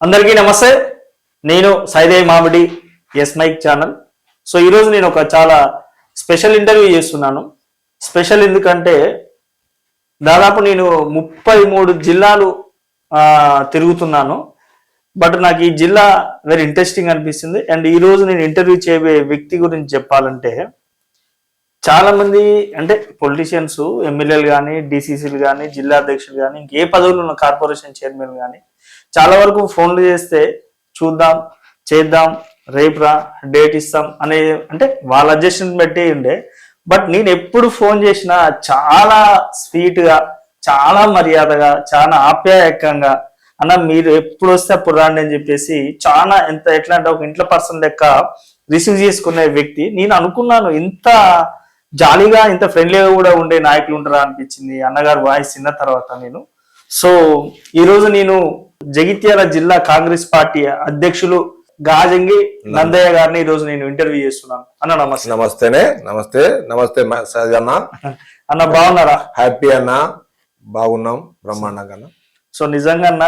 అందరికీ నమస్తే. నేను సైదేవ్ మామిడి ఎస్ మైక్ ఛానల్. సో ఈరోజు నేను ఒక చాలా స్పెషల్ ఇంటర్వ్యూ చేస్తున్నాను. స్పెషల్ ఎందుకంటే దాదాపు నేను 33 జిల్లాలు తిరుగుతున్నాను. బట్ నాకు ఈ జిల్లా వెరీ ఇంట్రెస్టింగ్ అనిపిస్తుంది. అండ్ ఈరోజు నేను ఇంటర్వ్యూ చేయబోయే వ్యక్తి గురించి చెప్పాలంటే చాలా మంది అంటే పొలిటీషియన్స్, ఎమ్మెల్యేలు కానీ, డిసిసిలు కానీ, జిల్లా అధ్యక్షులు కానీ, ఇంకే పదవులు ఉన్న కార్పొరేషన్ చైర్మన్ కానీ చాలా వరకు ఫోన్లు చేస్తే చూద్దాం, చేద్దాం, రేపు రా, డేట్ ఇస్తాం అనే అంటే వాళ్ళ అడ్జస్ట్మెంట్ బట్టి ఉండే. బట్ నేను ఎప్పుడు ఫోన్ చేసినా చాలా స్వీట్గా, చాలా మర్యాదగా, చాలా ఆప్యాయకంగా అన్న మీరు ఎప్పుడు వస్తే అప్పుడు రాండి అని చెప్పేసి చాలా ఎట్లా అంటే ఒక ఇంట్లో పర్సన్ లెక్క రిసీవ్ చేసుకునే వ్యక్తి. నేను అనుకున్నాను ఇంత జాలీగా, ఇంత ఫ్రెండ్లీగా కూడా ఉండే నాయకులు ఉంటారా అనిపించింది అన్నగారు వాయిస్ విన్న తర్వాత నేను. సో ఈరోజు నేను జగిత్యాల జిల్లా కాంగ్రెస్ పార్టీ అధ్యక్షులు గాజంగి నందయ్య గారిని ఈరోజు నేను ఇంటర్వ్యూ చేస్తున్నాను. అన్న నమస్తే. నమస్తేనే. నమస్తే నమస్తే అన్న. అన్న బాగున్నారా? హ్యాపీ అన్న, బాగున్నాం బ్రహ్మాండంగా. సో నిజంగా అన్న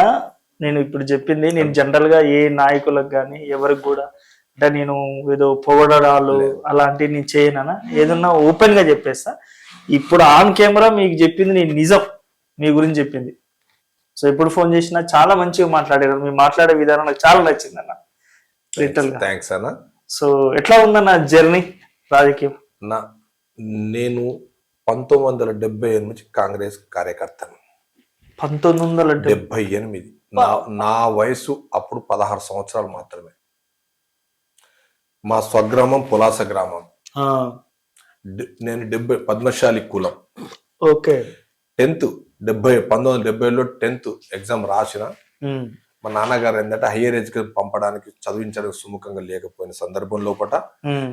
నేను ఇప్పుడు చెప్పింది నేను జనరల్ గా ఏ నాయకులకు కానీ ఎవరికి కూడా అంటే నేను ఏదో పొగడాలు అలాంటివి నేను చేయనన్నా, ఏదన్నా ఓపెన్ గా చెప్పేస్తా. ఇప్పుడు ఆన్ కెమెరా మీకు చెప్పింది నేను నిజం, మీ గురించి చెప్పింది. సో ఎప్పుడు ఫోన్ చేసినా చాలా మంచిగా మాట్లాడారు. మీరు మాట్లాడే విధానం నాకు చాలా నచ్చింది అన్న. థ్యాంక్స్ అన్న. సో ఎట్లా ఉందన్న జర్నీ రాజకీయం? నేను 1978 నుంచి కాంగ్రెస్ కార్యకర్తను. 1978. నా వయసు అప్పుడు 16 సంవత్సరాలు మాత్రమే. మా స్వగ్రామం పులాస గ్రామం. నేను 70 పద్మశాలి కులం. ఓకే. 1970లో 10th ఎగ్జామ్ రాసిన. మా నాన్నగారు ఏంటంటే హయ్యర్ ఎడ్యుకేషన్ పంపడానికి, చదివించడానికి సుముఖంగా లేకపోయిన సందర్భం లోపల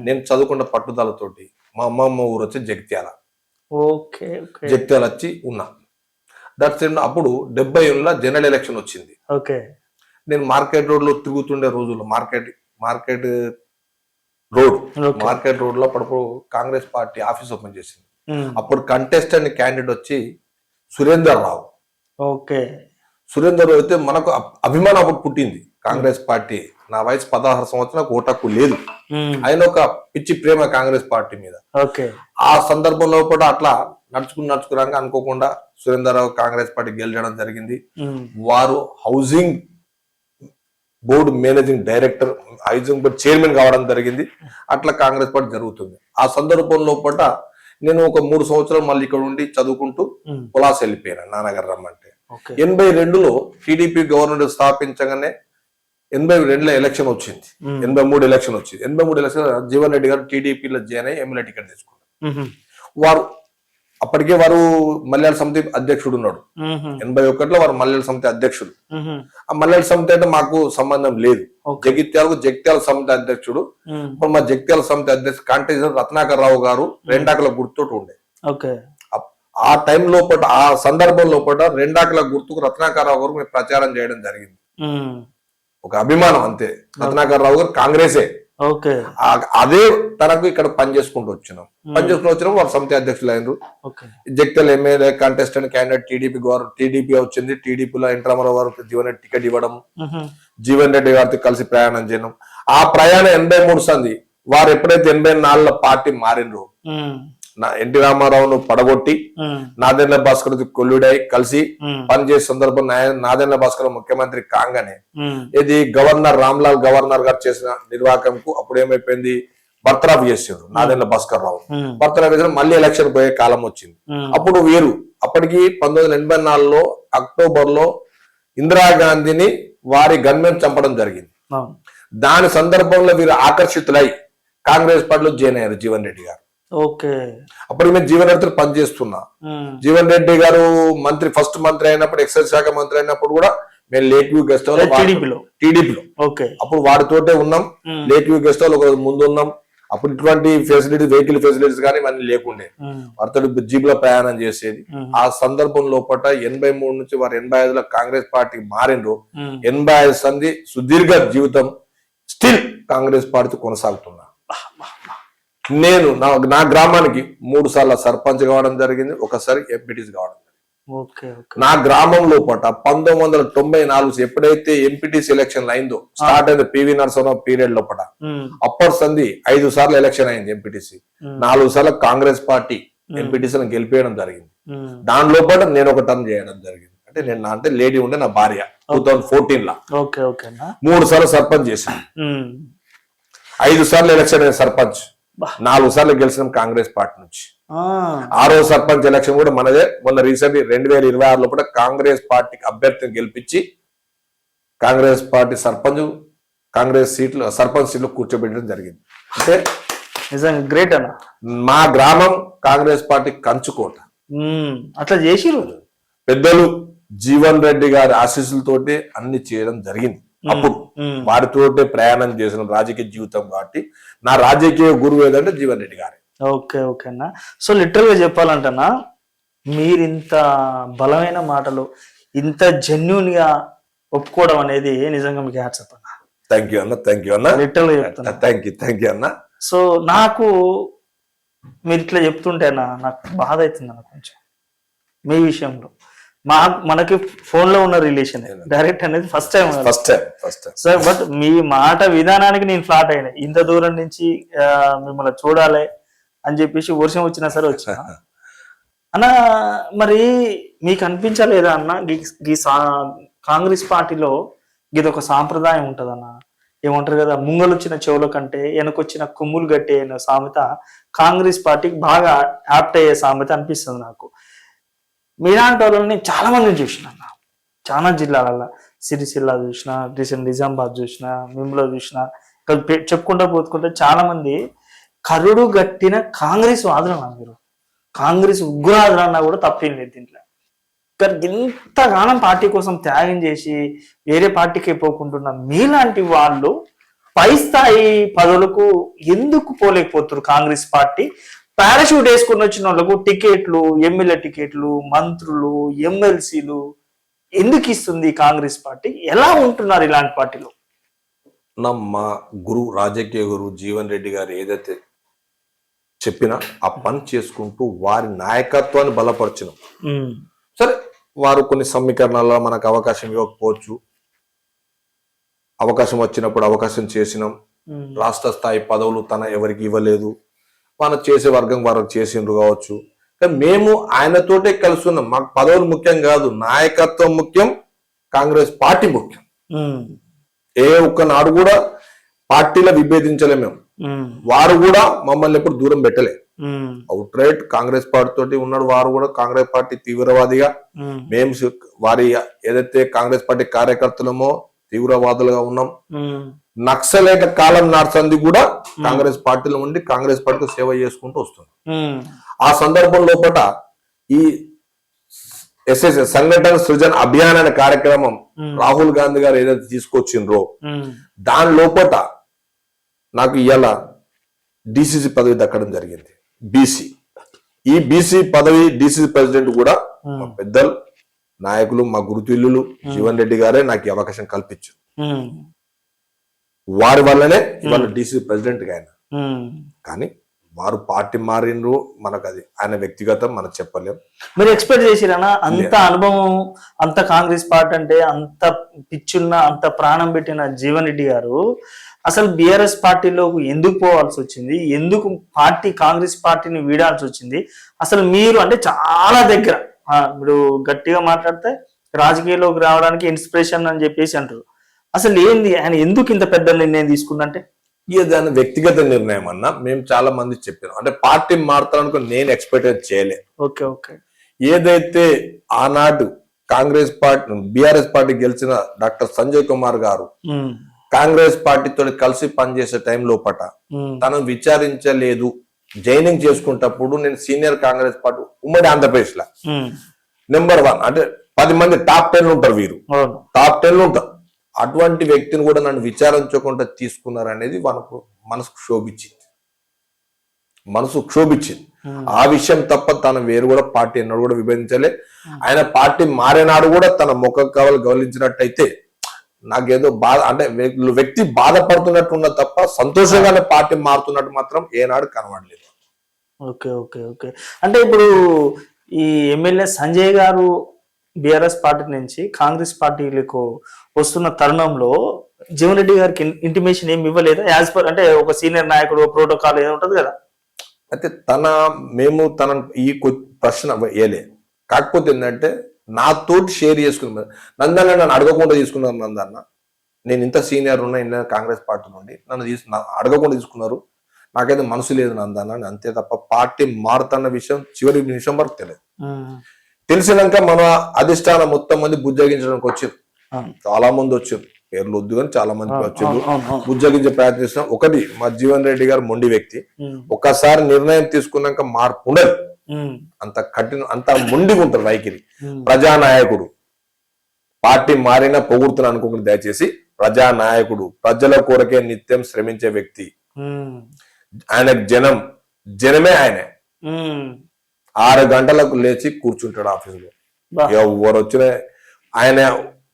నేను చదువుకున్న పట్టుదలతోటి మా అమ్మమ్మ ఊరు వచ్చి జగిత్యాల. జగిత్యాల వచ్చి ఉన్నా. దట్స్ అప్పుడు 71లో జనరల్ ఎలక్షన్ వచ్చింది. నేను మార్కెట్ రోడ్ లో తిరుగుతుండే రోజుల్లో మార్కెట్ రోడ్ లో అప్పుడు కాంగ్రెస్ పార్టీ ఆఫీస్ ఓపెన్ చేసింది. అప్పుడు కంటెస్టెంట్ క్యాండిడేట్ వచ్చి సురేందర్ రావు. సురేందర్ రావు అయితే మనకు అభిమానం అప్పుడు పుట్టింది కాంగ్రెస్ పార్టీ. నా వయసు 16 సంవత్సరాలకు ఓటక్కు లేదు. ఆయన ఒక పిచ్చి ప్రేమ కాంగ్రెస్ పార్టీ మీద. ఆ సందర్భంలో కూడా అట్లా నడుచుకున్నాక అనుకోకుండా సురేందర్ రావు కాంగ్రెస్ పార్టీ గెలిచడం జరిగింది. వారు housing board managing director, housing board chairman కావడం జరిగింది. అట్లా కాంగ్రెస్ పార్టీ జరుగుతుంది. ఆ సందర్భంలో పట్ల నేను ఒక 3 సంవత్సరాలు మళ్ళీ ఇక్కడ ఉండి చదువుకుంటూ పులాస వెళ్ళిపోయాను నాన్నగారు రమ్మంటే. 82లో టీడీపీ గవర్నమెంట్ స్థాపించగానే 82లో ఎలక్షన్ వచ్చింది. 83 ఎలక్షన్ వచ్చింది. 83 ఎలక్షన్ జీవన్ రెడ్డి గారు టీడీపీలో జాయిన్ అయ్యి ఎమ్మెల్యే టికెట్ తీసుకున్నారు. అప్పటికే వారు మల్యాళ సమితి అధ్యక్షుడు ఉన్నాడు. 81లో వారు మల్యాళ సమితి అధ్యక్షుడు. ఆ మల్యాళ సమితి అంటే మాకు సంబంధం లేదు. జగిత్యాల సమితి అధ్యక్షుడు. మా జగిత్యాల సమితి అధ్యక్షుడు కాంటేజర్ రత్నాకర్ రావు గారు 2 ఆకుల గుర్తుతో ఉండే. ఆ టైం లోపల, ఆ సందర్భం లోపల 2 ఆకుల గుర్తుకు రత్నాకర్ రావు గారు మేము ప్రచారం చేయడం జరిగింది. ఒక అభిమానం అంతే. రత్నాకర్ రావు గారు కాంగ్రెసే. అదే తనకు ఇక్కడ పనిచేసుకుంటూ వచ్చినాం. వారు సమితి అధ్యక్షులు అయినరు. Jagtial MLA contestant candidate TDP వచ్చింది. టీడీపీలో ఎన్టీఆర్ వారికి జీవన్ రెడ్డి టికెట్ ఇవ్వడం, జీవన్ రెడ్డి గారితో కలిసి ప్రయాణం చేయడం. ఆ ప్రయాణం 83 సంది. వారు ఎప్పుడైతే 84లో పార్టీ మారినరు, ఎన్టీ రామారావును పడగొట్టి నాదెండ్ల భాస్కర్ కొల్లుడై కలిసి పనిచేసే సందర్భం నాదెండ్ల భాస్కర్ ముఖ్యమంత్రి కాగానే ఇది గవర్నర్ రామ్లాల్ గవర్నర్ గారు చేసిన నిర్వాహకంకు అప్పుడు ఏమైపోయింది, బర్తరాఫ్ చేసారు నాదెండ్ల భాస్కర్ రావు. బర్తరాఫ్ చేసిన మళ్ళీ ఎలక్షన్ పోయే కాలం వచ్చింది. అప్పుడు వీరు అప్పటికి 1984లో అక్టోబర్లో ఇందిరాగాంధీని వారి గన్మెన్ చంపడం జరిగింది. దాని సందర్భంలో వీరు ఆకర్షితులై కాంగ్రెస్ పార్టీలో జాయిన్ అయ్యారు జీవన్ రెడ్డి గారు. అప్పుడు మేము జీవన్ రెడ్డితో పనిచేస్తున్నా. జీవన్ రెడ్డి గారు ఫస్ట్ మంత్రి అయినప్పుడు, ఎక్సైజ్ శాఖ మంత్రి అయినప్పుడు కూడా మేము లేక్ వ్యూ గెస్ట్ హౌస్ టీడీపీలో అప్పుడు వాడితోటే ఉన్నాం. లేక్ వ్యూ గెస్ట్ హౌస్ ఒక ముందు ఉన్నాం. అప్పుడు ఇటువంటి ఫెసిలిటీస్, వెహికల్ ఫెసిలిటీస్ కానీ ఇవన్నీ లేకుండే. వారితో జీప్ లో ప్రయాణం చేసేది. ఆ సందర్భం లోపల 83 నుంచి వారు 85లో కాంగ్రెస్ పార్టీకి మారిండ్రు. 85 సంది సుదీర్ఘ జీవితం స్టిల్ కాంగ్రెస్ పార్టీ కొనసాగుతున్నా. నేను నా గ్రామానికి 3 సార్లు సర్పంచ్ కావడం జరిగింది, ఒకసారి ఎంపీటీస్ కావడం జరిగింది. Okay okay. నా గ్రామం లోపల 1994 ఎప్పుడైతే ఎంపీటీసీ ఎలక్షన్ అయిందో స్టార్ట్ అయింది పివి నరసింహరావు పీరియడ్ లోపల అప్పటి సంది 5 సార్లు ఎలక్షన్ అయింది ఎంపీటీసీ. 4 సార్లు కాంగ్రెస్ పార్టీ ఎంపీటీసీని గెలిపేయడం జరిగింది. దాని లోపల నేను ఒక టర్న్ చేయడం జరిగింది. అంటే నేను అంటే లేడీ ఉండే నా భార్య 2014 ఓకే ఓకే. 3 సార్లు సర్పంచ్ చేశాను. 5 సార్లు ఎలక్షన్ అయిన సర్పంచ్, 4 సార్లు గెలిచిన కాంగ్రెస్ పార్టీ నుంచి. 6వ సర్పంచ్ ఎలక్షన్ కూడా మనదే. మొన్న రీసెంట్ 2026 లోపల కాంగ్రెస్ పార్టీకి అభ్యర్థిని గెలిపించి కాంగ్రెస్ పార్టీ కాంగ్రెస్ సర్పంచ్ సీట్లు కూర్చోబెట్టడం జరిగింది. అంటే నిజంగా గ్రేట్ అన్న. మా గ్రామం కాంగ్రెస్ పార్టీ కంచుకోట. అట్లా చేసిరు పెద్దలు జీవన్ రెడ్డి గారి ఆశీస్సులతోటి అన్ని చేయడం జరిగింది. అప్పుడు వారితోటే ప్రయాణం చేసిన రాజకీయ జీవితం కాబట్టి నా రాజకీయ గురువు ఏదంటే జీవన్ రెడ్డి గారి. ఓకే ఓకే అన్న. సో లిటరల్ గా చెప్పాలంటన్నా మీరు ఇంత బలమైన మాటలు ఇంత జెన్యున్ గా ఒప్పుకోవడం అనేది నిజంగా మీకు హ్యాట్సప్ అన్న. థ్యాంక్ యూ అన్న. లిటరల్ గా చెప్తున్నా. థ్యాంక్ యూ అన్న. సో నాకు మీరు ఇట్లా చెప్తుంటేనా నాకు బాధ అవుతుంది అన్న కొంచెం మీ విషయంలో. మనకి ఫోన్ లో ఉన్న రిలేషన్ డైరెక్ట్ అనేది ఫస్ట్ టైం సార్. బట్ మీ మాట విధానానికి నేను ఫ్లాట్ అయినా. ఇంత దూరం నుంచి మిమ్మల్ని చూడాలి అని చెప్పేసి వర్షం వచ్చినా సరే వచ్చిన అన్న. మరి మీకు అనిపించలేదా అన్న కాంగ్రెస్ పార్టీలో ఇది ఒక సాంప్రదాయం ఉంటది అన్న. ఏమంటారు కదా, ముంగలు వచ్చిన చెవుల కంటే వెనకొచ్చిన కొమ్ములు గట్టే సామెత కాంగ్రెస్ పార్టీకి బాగా యాప్ట్ అయ్యే సామెత అనిపిస్తుంది నాకు. మీలాంటి వాళ్ళని చాలా మందిని చూసిన అన్న, చాలా జిల్లాలలో. సిరిసిల్ల చూసిన, రీసెంట్ నిజామాబాద్ చూసిన, మిమ్లో చూసిన, చెప్పుకుంటా పోతుకుంటే చాలా మంది కరుడు గట్టిన కాంగ్రెస్ వాదులన్నా. మీరు కాంగ్రెస్ ఉగ్రవాదులన్నా కూడా తప్పేం లేదు దీంట్లో. ఇంతగానం పార్టీ కోసం త్యాగం చేసి వేరే పార్టీకి పోకుంటున్న మీలాంటి వాళ్ళు పై స్థాయి పదవులకు ఎందుకు పోలేకపోతున్నారు? కాంగ్రెస్ పార్టీ పారాషూట్ వేసుకుని వచ్చిన వాళ్ళకు టికెట్లు, ఎమ్మెల్యే టికెట్లు, మంత్రులు, ఎమ్మెల్సీలు ఎందుకు ఇస్తుంది కాంగ్రెస్ పార్టీ? ఎలా ఉంటున్నారు ఇలాంటి పార్టీలో? మా గురువు, రాజకీయ గురువు జీవన్ రెడ్డి గారు ఏదైతే చెప్పినా ఆ పని చేసుకుంటూ వారి నాయకత్వాన్ని బలపరచడం. సరే, వారు కొన్ని సమీకరణాల్లో మనకు అవకాశం ఇవ్వకపోవచ్చు. అవకాశం వచ్చినప్పుడు అవకాశం చేసినాం. రాష్ట్ర స్థాయి పదవులు ఎవరికి ఇవ్వలేదు. మన చేసే వర్గం వారికి చేసిండ్రు కావచ్చు. కానీ మేము ఆయనతోటే కలిసి ఉన్నాం. మాకు పదవులు ముఖ్యం కాదు, నాయకత్వం ముఖ్యం, కాంగ్రెస్ పార్టీ ముఖ్యం. ఏ ఒక్క నాడు కూడా పార్టీలో విభేదించలే మేము. వారు కూడా మమ్మల్ని ఎప్పుడు దూరం పెట్టలే. అవుట్ రైట్ కాంగ్రెస్ పార్టీ తోటి ఉన్నాడు. వారు కూడా కాంగ్రెస్ పార్టీ తీవ్రవాదిగా, మేము వారి ఏదైతే కాంగ్రెస్ పార్టీ కార్యకర్తలమో తీవ్రవాదులుగా ఉన్నాం. నక్సలైట్ కాలం నాడుతుంది కూడా కాంగ్రెస్ పార్టీలో ఉండి కాంగ్రెస్ పార్టీకి సేవ చేసుకుంటూ వస్తుంది. ఆ సందర్భం లోపల ఈ ఎస్ఎస్ సంఘటన సృజన అభియాన్ అనే కార్యక్రమం రాహుల్ గాంధీ గారు ఏదైతే తీసుకొచ్చిండ్రో దాని లోపల నాకు ఇవాళ డిసిసి పదవి దక్కడం జరిగింది. బీసీ, ఈ బీసీ పదవి డిసిసి ప్రెసిడెంట్ కూడా మా పెద్దలు నాయకులు, మా గురుతుల్యులు జీవన్ రెడ్డి గారే నాకు ఈ అవకాశం కల్పించారు. వారి వల్లనే ఇవాళ డిసిసి ప్రెసిడెంట్ గా ఆయన. కానీ వారు పార్టీ మారిండ్రు, మనకు అది ఆయన వ్యక్తిగతం, మనం చెప్పలేం. మీరు ఎక్స్పెక్ట్ చేసిరనా అంత అనుభవం, అంత కాంగ్రెస్ పార్టీ అంటే అంత పిచ్చున్న, అంత ప్రాణం పెట్టిన జీవన్ రెడ్డి గారు అసలు బిఆర్ఎస్ పార్టీలో ఎందుకు పోవాల్సి వచ్చింది? ఎందుకు కాంగ్రెస్ పార్టీని వీడాల్సి వచ్చింది? అసలు మీరు అంటే చాలా దగ్గర, ఇప్పుడు గట్టిగా మాట్లాడితే రాజకీయాల్లోకి రావడానికి ఇన్స్పిరేషన్ అని చెప్పేసి అంటారు. అసలు ఏంది ఆయన ఎందుకు ఇంత పెద్ద నిర్ణయం తీసుకుందంటే? దాని వ్యక్తిగత నిర్ణయం అన్న. మేము చాలా మంది చెప్పాను, అంటే పార్టీ మారుతానికి నేను ఎక్స్పెక్ట్ చేయలే. Okay okay. ఏదైతే ఆనాడు కాంగ్రెస్ పార్టీ బిఆర్ఎస్ పార్టీ గెలిచిన డాక్టర్ సంజయ్ కుమార్ గారు కాంగ్రెస్ పార్టీతో కలిసి పనిచేసే టైం లోపట తను విచారించలేదు. జాయినింగ్ చేసుకుంటప్పుడు నేను సీనియర్ కాంగ్రెస్ పార్టీ ఉమ్మడి ఆంధ్రప్రదేశ్ లో నెంబర్ 1 అంటే 10 మంది టాప్ 10 ఉంటారు, వీరు టాప్ 10 ఉంటారు. అటువంటి వ్యక్తిని కూడా నన్ను విచారించకుండా తీసుకున్నారు అనేది మనసు క్షోభించింది. ఆ విషయం తప్ప తన వేరు కూడా పార్టీ ఎన్నడూ కూడా విభజించలే. ఆయన పార్టీ మారేనాడు కూడా తన ముఖ కవలు గౌలించినట్టయితే నాకేదో బాధ, అంటే వ్యక్తి బాధపడుతున్నట్టు ఉన్న తప్ప సంతోషంగానే పార్టీ మారుతున్నట్టు మాత్రం ఏనాడు కనబడలేదు. Okay okay okay. అంటే ఇప్పుడు ఈ ఎమ్మెల్యే సంజయ్ గారు బీఆర్ఎస్ పార్టీ నుంచి కాంగ్రెస్ పార్టీలకు వస్తున్న తరుణంలో జీవన్ రెడ్డి గారికి ఇంటిమేషన్ ఏమి ఇవ్వలేదా? యాజ్ పర్ అంటే ఒక సీనియర్ నాయకుడు ప్రోటోకాల్ ఏదో ఉంటది కదా. అయితే తన ఈ ప్రశ్న వేయలే. కాకపోతే ఏంటంటే నాతోటి షేర్ చేసుకున్న నందన్న నన్ను అడగకుండా తీసుకున్నారు. నందన్న నేను ఇంత సీనియర్ ఉన్నా ఇన్న కాంగ్రెస్ పార్టీ నుండి నన్ను అడగకుండా తీసుకున్నారు. నాకైతే మనసు లేదు నందన్న, అంతే తప్ప పార్టీ మారుతున్న విషయం చివరి నిమిషం వరకు తెలియదు. తెలిసినాక మన అధిష్టానం మొత్తం మంది బుజ్జగించడానికి వచ్చారు. చాలా మంది వచ్చారు, పేర్లు వద్దు కానీ చాలా మంది వచ్చారు, బుజ్జగించే ప్రయత్నిస్తున్నాం. ఒకటి మా జీవన్ రెడ్డి గారు మొండి వ్యక్తి. ఒక్కసారి నిర్ణయం తీసుకున్నాక మార్పు ఉండదు. అంత కఠిన, అంత మొండిగా ఉంటారు వైఖరి. ప్రజానాయకుడు, పార్టీ మారినా పొగుడుతున్నా అనుకోకుండా దయచేసి. ప్రజానాయకుడు, ప్రజల కొరకే నిత్యం శ్రమించే వ్యక్తి. ఆయన జనమే ఆయనే. 6 గంటలకు లేచి కూర్చుంటాడు ఆఫీసులో. ఎవరు వచ్చిన ఆయన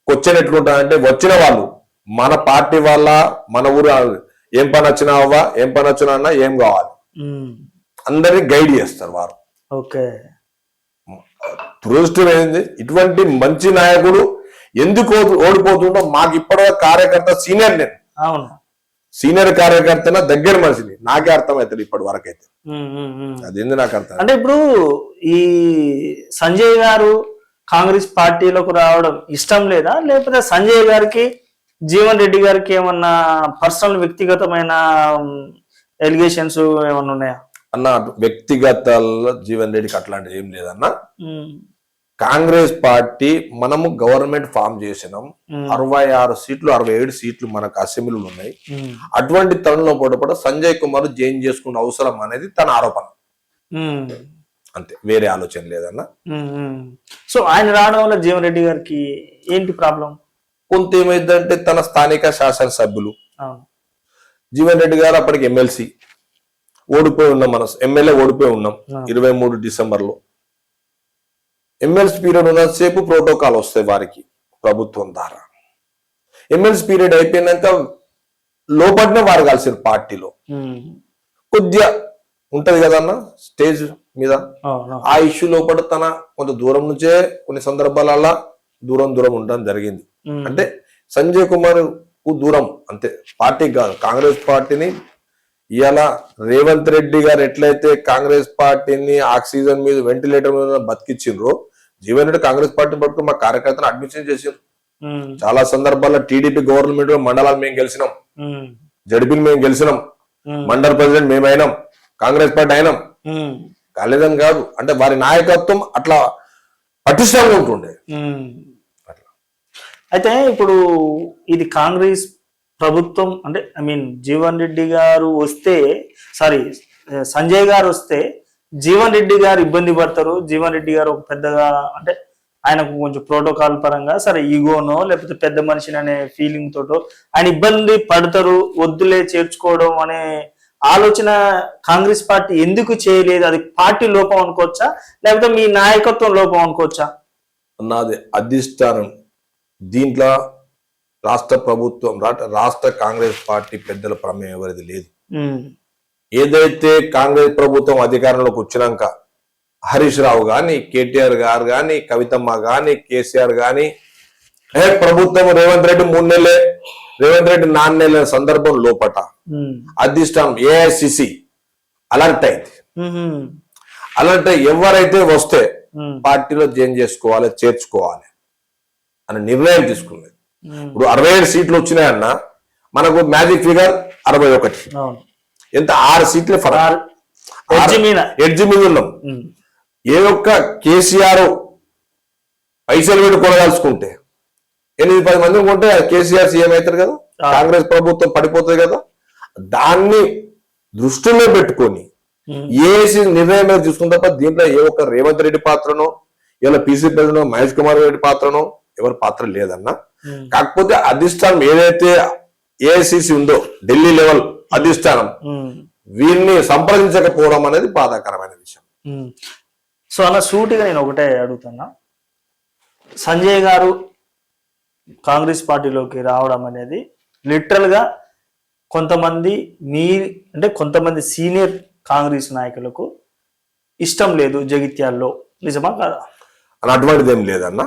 క్వశ్చన్ ఎట్లుంటాడంటే, వచ్చిన వాళ్ళు మన పార్టీ వాళ్ళ, మన ఊరు, ఏం పని వచ్చినా అవ్వా, ఏం పని వచ్చినా అన్నా, ఏం కావాలి, అందరినీ గైడ్ చేస్తారు వారు. దురదృష్టం ఏంది, ఇటువంటి మంచి నాయకుడు ఎందుకు ఓడిపోతుండో మాకు ఇప్పటివరకు కార్యకర్త సీనియర్, నేను సీనియర్ కార్యకర్తన దగ్గర మనిషిని, నాకే అర్థమవుతుంది ఇప్పటి వరకు అయితే. అదేంది నాకు అర్థం. అంటే ఇప్పుడు ఈ సంజయ్ గారు కాంగ్రెస్ పార్టీలోకి రావడం ఇష్టం లేదా, లేకపోతే సంజయ్ గారికి జీవన్ రెడ్డి గారికి ఏమన్నా పర్సనల్ వ్యక్తిగతమైన ఎలిగేషన్స్ ఏమన్నా ఉన్నాయా? అన్న వ్యక్తిగత జీవన్ రెడ్డికి అట్లాంటిది ఏం లేదన్న. కాంగ్రెస్ పార్టీ మనము గవర్నమెంట్ ఫామ్ చేసినాం. 66 సీట్లు 67 సీట్లు మనకు అసెంబ్లీలు ఉన్నాయి. అటువంటి తరుణంలో కూడా సంజయ్ కుమార్ జాయిన్ చేసుకున్న అవసరం అనేది తన ఆరోపణ, అంతే, వేరే ఆలోచన లేదన్న. సో ఆయన రావడం వల్ల జీవన్ రెడ్డి గారికి ఏంటి ప్రాబ్లం? కొంత ఏమైందంటే తన స్థానిక శాసనసభ్యులు, జీవన్ రెడ్డి గారు అప్పటికి ఎమ్మెల్సీ ఓడిపోయి ఉన్నాం, మన ఎమ్మెల్యే ఓడిపోయి ఉన్నాం 23 డిసెంబర్లో. ఎమ్మెల్సీ పీరియడ్ ఉన్నంతసేపు ప్రోటోకాల్ వస్తాయి వారికి ప్రభుత్వం ద్వారా. ఎమ్మెల్సీ పీరియడ్ అయిపోయినాక లోపలనే వారు కలిసారు పార్టీలో. కొద్దిగా ఉంటది కదన్న స్టేజ్ మీద, ఆ ఇష్యూ లోపల తన కొంత దూరం నుంచే కొన్ని సందర్భాలలో దూరం ఉండడం జరిగింది. అంటే సంజయ్ కుమార్ దూరం అంతే, పార్టీకి కాదు. కాంగ్రెస్ పార్టీని ఇవాళ రేవంత్ రెడ్డి గారు ఎట్లయితే కాంగ్రెస్ పార్టీని ఆక్సిజన్ మీద, వెంటిలేటర్ మీద బతికిచ్చిండ్రో, జీవన్ రెడ్డి కాంగ్రెస్ పార్టీ పట్టుకుని మా కార్యకర్తను అడ్మిషన్ చేసిండ్రు. చాలా సందర్భాల్లో టీడీపీ గవర్నమెంట్ మండలాలు మేము గెలిచినాం, జడ్పీలు మేము గెలిచినాం, మండల ప్రెసిడెంట్ మేమైనాం, కాంగ్రెస్ పార్టీ అయినాం, కాలేదని కాదు. అంటే వారి నాయకత్వం అట్లా పటిష్టంగా ఉంటుండే. అయితే ఇప్పుడు ఇది కాంగ్రెస్ ప్రభుత్వం, అంటే ఐ మీన్ జీవన్ రెడ్డి గారు వస్తే, సారీ సంజయ్ గారు వస్తే జీవన్ రెడ్డి గారు ఇబ్బంది పడతారు. జీవన్ రెడ్డి గారు ఒక పెద్దగా, అంటే ఆయనకు కొంచెం ప్రోటోకాల్ పరంగా సరే ఈగోనో లేకపోతే పెద్ద మనిషిని అనే ఫీలింగ్ తోటో ఆయన ఇబ్బంది పడతారు, వద్దులే చేర్చుకోవడం అనే ఆలోచన కాంగ్రెస్ పార్టీ ఎందుకు చేయలేదు? అది పార్టీ లోపం అనుకోవచ్చా, లేకపోతే మీ నాయకత్వం లోపం అనుకోవచ్చా? నాది అధిష్టానం. దీంట్లో రాష్ట్ర ప్రభుత్వం, రాష్ట్ర కాంగ్రెస్ పార్టీ పెద్దల ప్రమేయం ఎవరిది లేదు. ఏదైతే కాంగ్రెస్ ప్రభుత్వం అధికారంలోకి వచ్చినాక హరీష్ రావు గాని, కేటీఆర్ గారు గాని, కవితమ్మ గాని, కేసీఆర్ గాని, ప్రభుత్వం రేవంత్ రెడ్డి 3 నెలలే, రేవంత్ రెడ్డి 4 నెలల సందర్భం లోపట అధిష్టానం ఏఐసిసి అలర్ట్ అయింది. అలర్ట్ ఎవరైతే వస్తే పార్టీలో జాయిన్ చేసుకోవాలి, చేర్చుకోవాలి అని నిర్ణయం తీసుకున్నది. ఇప్పుడు 67 సీట్లు వచ్చినాయన్న, మనకు మ్యాజిక్ ఫిగర్ 61. ఎంత 6 సీట్లే ఎడ్జి మీద ఉన్నాం. ఏ ఒక్క కేసీఆర్ పైసలు పెట్టి కొనగాల్చుకుంటే 8-10 మంది కొంటే కేసీఆర్ సీఎం అవుతారు కదా, కాంగ్రెస్ ప్రభుత్వం పడిపోతుంది కదా. దాన్ని దృష్టిలో పెట్టుకొని ఏసీ నిర్ణయం మీద తీసుకున్న తప్ప దీంట్లో ఏ ఒక్క రేవంత్ రెడ్డి పాత్రనో, ఇలా పీసీ ప్రెసిడెంట్ మహేష్ కుమార్ రెడ్డి పాత్రనో ఎవరి పాత్ర లేదన్న. కాకపోతే అధిష్టానం ఏదైతే ఏఐసిసి ఉందో, ఢిల్లీ లెవెల్ అధిష్టానం, వీరిని సంప్రదించకపోవడం అనేది బాధాకరమైన విషయం. సో అలా సూటిగా నేను ఒకటే అడుగుతున్నా, సంజయ్ గారు కాంగ్రెస్ పార్టీలోకి రావడం అనేది లిటరల్ గా కొంతమంది కొంతమంది సీనియర్ కాంగ్రెస్ నాయకులకు ఇష్టం లేదు జగిత్యాల్లో. నిజమా కాదా? అని అటువంటిది ఏం లేదన్న.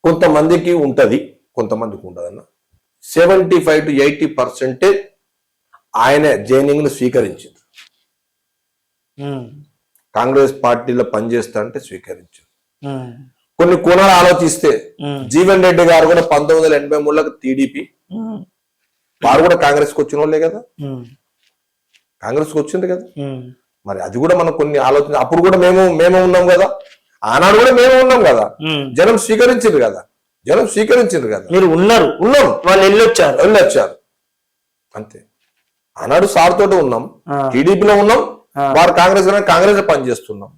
కొంతమందికి ఉంటది, కొంతమందికి ఉండదన్న. 75 to 80% ఆయన జైనింగ్ ను స్వీకరించింది. కాంగ్రెస్ పార్టీలో పనిచేస్తా అంటే స్వీకరించారు. కొన్ని కోణాలు ఆలోచిస్తే జీవన్ రెడ్డి గారు కూడా 1983లో టీడీపీ, వారు కూడా కాంగ్రెస్ కి వచ్చిన వాళ్ళే కదా, కాంగ్రెస్ కి వచ్చింది కదా. మరి అది కూడా మనం కొన్ని ఆలోచన, అప్పుడు కూడా మేము ఉన్నాం కదా, ఆనాడు కూడా మేము ఉన్నాం కదా, జనం స్వీకరించారు కదా, జనం స్వీకరించారు కదా. మీరు ఉన్నాం, వాళ్ళు వెళ్ళొచ్చారు అంతే. ఆనాడు సార్ తోటి ఉన్నాం, టీడీపీలో ఉన్నాం, వారు కాంగ్రెస్ పనిచేస్తున్నాం,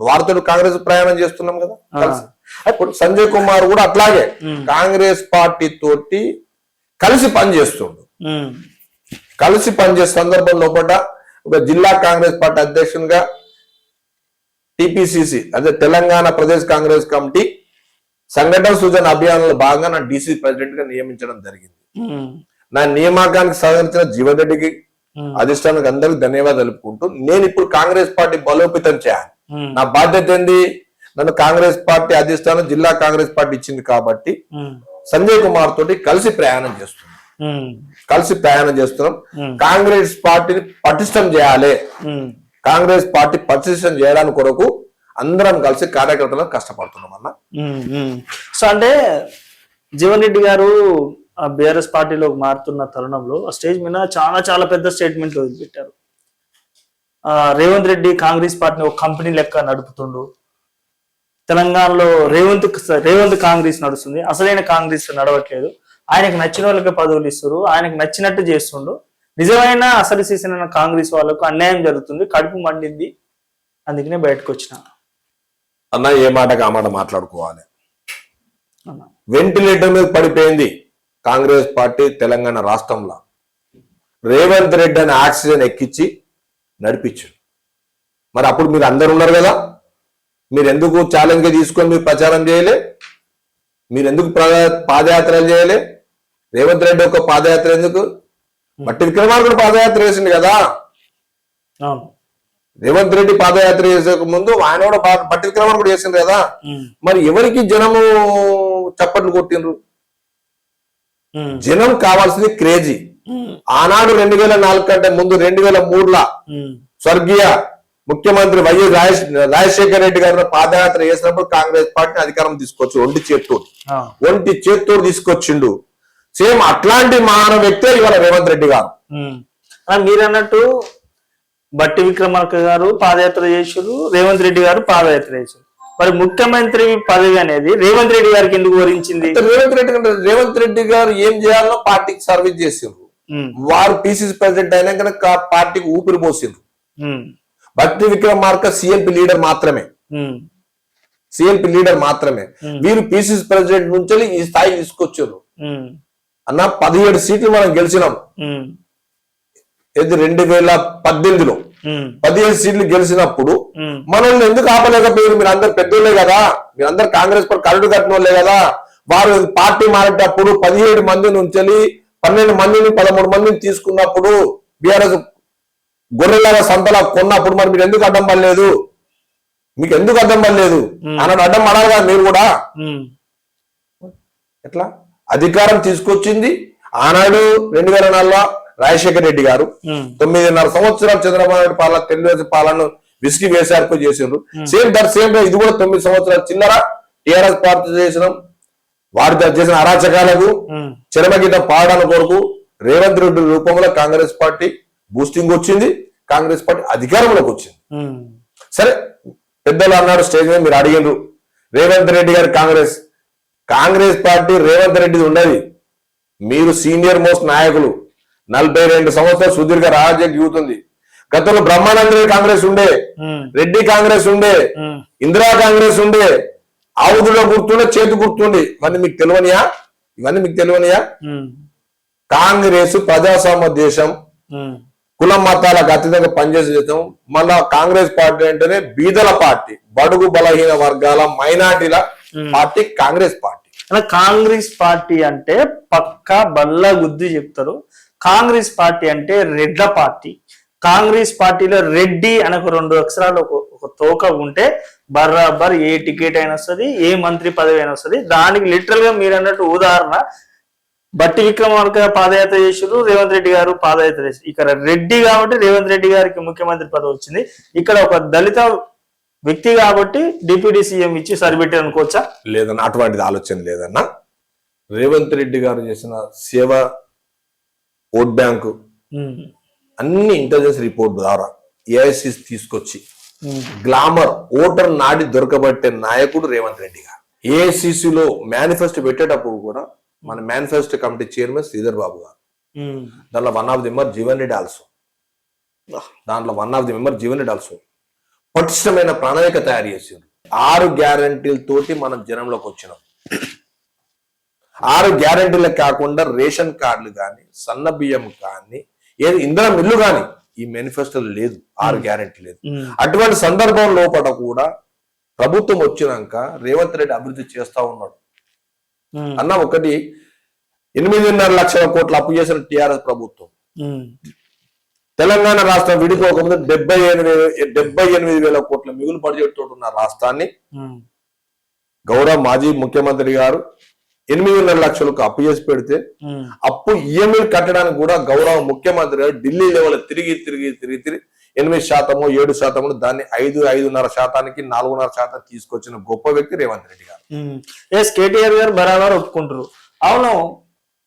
వారితో కాంగ్రెస్ ప్రయాణం చేస్తున్నాం కదా కలిసి. ఇప్పుడు సంజయ్ కుమార్ కూడా అట్లాగే కాంగ్రెస్ పార్టీ తోటి కలిసి పనిచేస్తుండు. కలిసి పనిచేసే సందర్భంలో ఒక జిల్లా కాంగ్రెస్ పార్టీ అధ్యక్షునిగా టిపిసిసి అదే తెలంగాణ ప్రదేశ్ కాంగ్రెస్ కమిటీ సంఘటన సూచన అభియానంలో భాగంగా నా డిసి ప్రెసిడెంట్ గా నియమించడం జరిగింది. నా నియామకానికి సహకరించిన జీవన్ రెడ్డికి, అధిష్టానానికి అందరికి ధన్యవాదాలు తెలుపుకుంటూ, నేను ఇప్పుడు కాంగ్రెస్ పార్టీ బలోపేతం చేయాలి, నా బాధ్యత ఏంది, నన్ను కాంగ్రెస్ పార్టీ అధిష్టానం జిల్లా కాంగ్రెస్ పార్టీ ఇచ్చింది కాబట్టి సంజయ్ కుమార్ తోటి కలిసి ప్రయాణం చేస్తున్నాం. కాంగ్రెస్ పార్టీని పటిష్టం చేయాలి, కాంగ్రెస్ పార్టీ పటిష్టం చేయడానికి కొరకు అందరం కలిసి కార్యకర్తలను కష్టపడుతున్నాం అన్న. సో అంటే జీవన్ రెడ్డి గారు బీఆర్ఎస్ పార్టీలోకి మారుతున్న తరుణంలో స్టేజ్ మీద చాలా పెద్ద స్టేట్మెంట్ వదిలిపెట్టారు. రేవంత్ రెడ్డి కాంగ్రెస్ పార్టీని ఒక కంపెనీ లెక్క నడుపుతుండు, తెలంగాణలో రేవంత్ కాంగ్రెస్ నడుస్తుంది, అసలైన కాంగ్రెస్ నడవట్లేదు, ఆయనకు నచ్చిన వాళ్ళకి పదవులు ఇస్తారు, ఆయనకు నచ్చినట్టు చేస్తుండు, నిజమైన అసలు సీసన్ కాంగ్రెస్ వాళ్ళకు అన్యాయం జరుగుతుంది, కడుపు మండింది, అందుకనే బయటకు వచ్చిన అన్న. ఏ మాటకి ఆ మాట మాట్లాడుకోవాలి. వెంటిలేటర్ మీద పడిపోయింది కాంగ్రెస్ పార్టీ తెలంగాణ రాష్ట్రంలో. రేవంత్ రెడ్డి అని ఆక్సిజన్ ఎక్కించి నడిపించాడు. మరి అప్పుడు మీరు అందరు ఉన్నారు కదా, మీరు ఎందుకు ఛాలెంజ్ గా తీసుకొని మీరు ప్రచారం చేయలే, మీరు ఎందుకు పాదయాత్రలు చేయలే? రేవంత్ రెడ్డి ఒక పాదయాత్ర ఎందుకు? బట్టి విక్రమార్కుడు పాదయాత్ర వేసింది కదా, రేవంత్ రెడ్డి పాదయాత్ర చేసే ముందు ఆయన కూడా బట్టి విక్రమార్కుడు చేసింది కదా. మరి ఎవరికి జనము చప్పట్లు కొట్టిండ్రు? జనం కావాల్సింది క్రేజీ. ఆనాడు 2004 కంటే ముందు 2003 స్వర్గీయ ముఖ్యమంత్రి వైఎస్ రాజశేఖర రెడ్డి గారు పాదయాత్ర చేసినప్పుడు కాంగ్రెస్ పార్టీని అధికారం తీసుకొచ్చి ఒంటి చేత్తోడు తీసుకొచ్చిండు. సేమ్ అట్లాంటి మహాన వ్యక్తే ఇవాళ రేవంత్ రెడ్డి గారు. మీరు అన్నట్టు బట్టి విక్రమార్క గారు పాదయాత్ర చేశారు, రేవంత్ రెడ్డి గారు పాదయాత్ర చేశారు. మరి ముఖ్యమంత్రి పదవి అనేది రేవంత్ రెడ్డి గారికి ఎందుకు వరించింది? రేవంత్ రెడ్డి గారు ఏం చేయాలో పార్టీకి సర్వీస్ చేసిండ్రు. వారు పిసిసి ప్రెసిడెంట్ అయినా కనుక పార్టీకి ఊపిరి పోసిండ్రు. బట్టి విక్రమార్క సిఎల్పి లీడర్ మాత్రమే. వీరు పిసిసి ప్రెసిడెంట్ నుంచి ఈ స్థాయి తీసుకొచ్చారు అన్న. 17 సీట్లు మనం గెలిచినాం. 2018లో 17 సీట్లు గెలిచినప్పుడు మనల్ని ఎందుకు ఆపలేకపోయారు? మీరు అందరు పెద్దోళ్ళే కదా, మీరందరు కాంగ్రెస్ పార్టీ కరడు కట్టిన వాళ్ళే కదా. వారు పార్టీ మారేటప్పుడు 17 మంది నుంచి 12 మందిని 13 మందిని తీసుకున్నప్పుడు బీఆర్ఎస్ గొర్రెలాగా సంతలా కొన్నప్పుడు మరి మీరు ఎందుకు అడ్డం పడలేదు? మీకు ఎందుకు అడ్డం పడలేదు? అన్నాడు అడ్డం పడాలి కదా మీరు కూడా. ఎట్లా అధికారం తీసుకొచ్చింది ఆనాడు 2004లో రాజశేఖర రెడ్డి గారు. 9.5 సంవత్సరాలు చంద్రబాబు నాయుడు పాలన, తెలుగుదేశం పాలన విసిగి వేసార్పు చేసిండ్రు. సేమ్ ఇది కూడా 9 సంవత్సరాలు చిల్లర టీఆర్ఎస్ పార్టీ చేసినాం. వారి చేసిన అరాచకాలకు చరమగీతం పాడడానికి కొరకు రేవంత్ రెడ్డి రూపంలో కాంగ్రెస్ పార్టీ బూస్టింగ్ వచ్చింది, కాంగ్రెస్ పార్టీ అధికారంలోకి వచ్చింది. సరే పెద్దలు అన్నాడు స్టేజ్ మీద, మీరు అడిగినరు రేవంత్ రెడ్డి గారు కాంగ్రెస్ పార్టీ రేవంత్ రెడ్డిది ఉన్నది. మీరు సీనియర్ మోస్ట్ నాయకులు, 42 సంవత్సరాలు సుదీర్ఘ రాజకీయ యూత్ ఉంది. గతంలో బ్రహ్మానంద కాంగ్రెస్ ఉండే, రెడ్డి కాంగ్రెస్ ఉండే, ఇందిరా కాంగ్రెస్ ఉండే, ఆవుదులో గుర్తుండే, చేతి గుర్తుండే. ఇవన్నీ మీకు తెలియనియా? కాంగ్రెస్ ప్రజాస్వామ్య దేశం, కుల మతాలకు అతీతంగా పనిచేసే దేశం. మళ్ళా కాంగ్రెస్ పార్టీ అంటేనే బీదల పార్టీ, బడుగు బలహీన వర్గాల మైనార్టీల party Congress party. Congress party అంటే పక్కా బల్ల గుద్ది చెప్తారు. కాంగ్రెస్ పార్టీ అంటే రెడ్ల పార్టీ, కాంగ్రెస్ పార్టీలో రెడ్డి అనే ఒక 2 అక్షరాలు ఒక తోక ఉంటే బర్రాబర్ ఏ టికెట్ అయినా వస్తుంది, ఏ మంత్రి పదవి అయినా వస్తుంది. దానికి లిటరల్ గా మీరు అన్నట్టు ఉదాహరణ బట్టి విక్రమార్క పాదయాత్ర చేసారు, రేవంత్ రెడ్డి గారు పాదయాత్ర చేశారు. ఇక్కడ రెడ్డి కాబట్టి రేవంత్ రెడ్డి గారికి ముఖ్యమంత్రి పదవి వచ్చింది. ఇక్కడ ఒక దళిత వ్యక్తి కాబట్టి డిప్యూటీ సీఎం ఇచ్చి సరిపెట్టారు అనుకోవచ్చా? లేదన్నా, అటువంటిది ఆలోచన లేదన్నా. రేవంత్ రెడ్డి గారు చేసిన సేవ, ఓట్ బ్యాంకు అన్ని ఇంటెలిజెన్స్ రిపోర్ట్ ద్వారా ఏఐసి తీసుకొచ్చి గ్లామర్ ఓటర్ నాడి దొరకబట్టే నాయకుడు రేవంత్ రెడ్డి గారు. ఏఐసిసిలో మేనిఫెస్టో పెట్టేటప్పుడు కూడా మన manifesto committee chairman Sridhar Babu గారు, దాంట్లో one of the member Jeevan Reddy also పటిష్టమైన ప్రణాళిక తయారు చేసిండ్రు. 6 గ్యారంటీలతోటి మనం జనంలోకి వచ్చినాం. 6 గ్యారంటీలకు కాకుండా రేషన్ కార్డులు కానీ, సన్న బియ్యం కానీ, ఏది ఇంధనం ఇల్లు కానీ ఈ మేనిఫెస్టోలో లేదు. 6 గ్యారంటీ లేదు. అటువంటి సందర్భం లోపల కూడా ప్రభుత్వం వచ్చినాక రేవంత్ రెడ్డి అభివృద్ధి చేస్తా ఉన్నాడు అన్న. ఒకటి 8.5 లక్షల కోట్ల అప్పు చేసిన టిఆర్ఎస్ ప్రభుత్వం. తెలంగాణ రాష్ట్రం విడిపోకముందు 78,000 కోట్ల మిగులు బడ్జెట్ తోటి ఉన్న రాష్ట్రాన్ని గౌరవ మాజీ ముఖ్యమంత్రి గారు 8.5 లక్షలకు అప్పు చేసి పెడితే అప్పు ఈఎంఐ కట్టడానికి కూడా గౌరవ ముఖ్యమంత్రి గారు ఢిల్లీ లెవెల్ తిరిగి 8% 7% దాన్ని 5.5% 4.5% తీసుకొచ్చిన గొప్ప వ్యక్తి రేవంత్ రెడ్డి గారు. ఎస్, కేటీఆర్ గారు బరాబర్ ఒప్పుకుంటారు. అవును,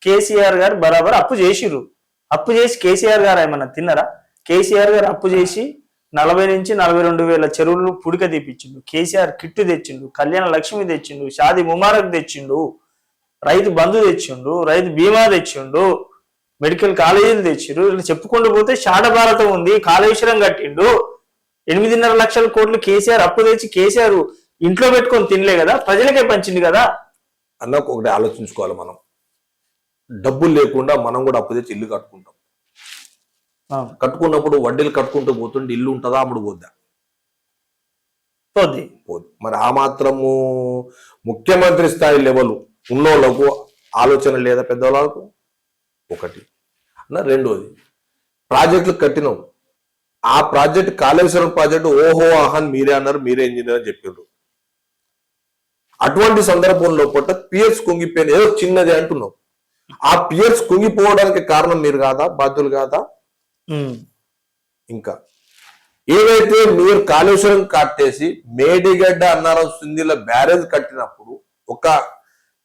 కేసీఆర్ గారు బరాబర్ అప్పు చేసిర్రు. అప్పు చేసి కేసీఆర్ గారు ఏమన్నా తిన్నారా? కేసీఆర్ గారు అప్పు చేసి 40 నుంచి 42 వేల చెరువులు పుడిక తెప్పించిండు. కేసీఆర్ కిట్టు తెచ్చిండు, కళ్యాణ లక్ష్మి తెచ్చిండు, షాది ముబారక్ తెచ్చిండు, రైతు బంధు తెచ్చిండు, రైతు బీమా తెచ్చిండు, మెడికల్ కాలేజీలు తెచ్చిండు. ఇలా చెప్పుకుంటూ పోతే షాడ భారతం ఉంది. కాళేశ్వరం కట్టిండు. 8.5 లక్షల కోట్లు కేసీఆర్ అప్పు తెచ్చి కేసీఆర్ ఇంట్లో పెట్టుకొని తినలే కదా, ప్రజలకే పంచింది కదా అన్న. ఒకటి ఆలోచించుకోవాలి, మనం డబ్బులు లేకుండా మనం కూడా అప్పు తెచ్చి ఇల్లు కట్టుకుంటాం. కట్టుకున్నప్పుడు వడ్డీలు కట్టుకుంటూ పోతుంటే ఇల్లు ఉంటుందా, అమ్ముడు పోద్దా? పోద్ది. మరి ఆ మాత్రము ముఖ్యమంత్రి స్థాయి లెవెల్ ఉన్నోళ్లకు ఆలోచన లేదా పెద్దవాళ్ళకు? ఒకటి అన్న. రెండోది, ప్రాజెక్టులు కట్టినాం. ఆ ప్రాజెక్ట్ కాళేశ్వరం ప్రాజెక్టు ఓహో ఆహన్ మీరే అన్నారు, మీరే ఇంజనీర్ అని చెప్పారు. అటువంటి సందర్భంలో పూట పియర్స్ కుంగిపోయిన ఏదో చిన్నది అంటున్నాం. ఆ పియర్స్ కుంగిపోవడానికి కారణం మీరు కాదా, బాధ్యులు కాదా? ఇంకా ఏదైతే మీరు కాళేశ్వరం కట్టేసి మేడిగడ్డ అన్నారం సుందిల బ్యారేజ్ కట్టినప్పుడు ఒక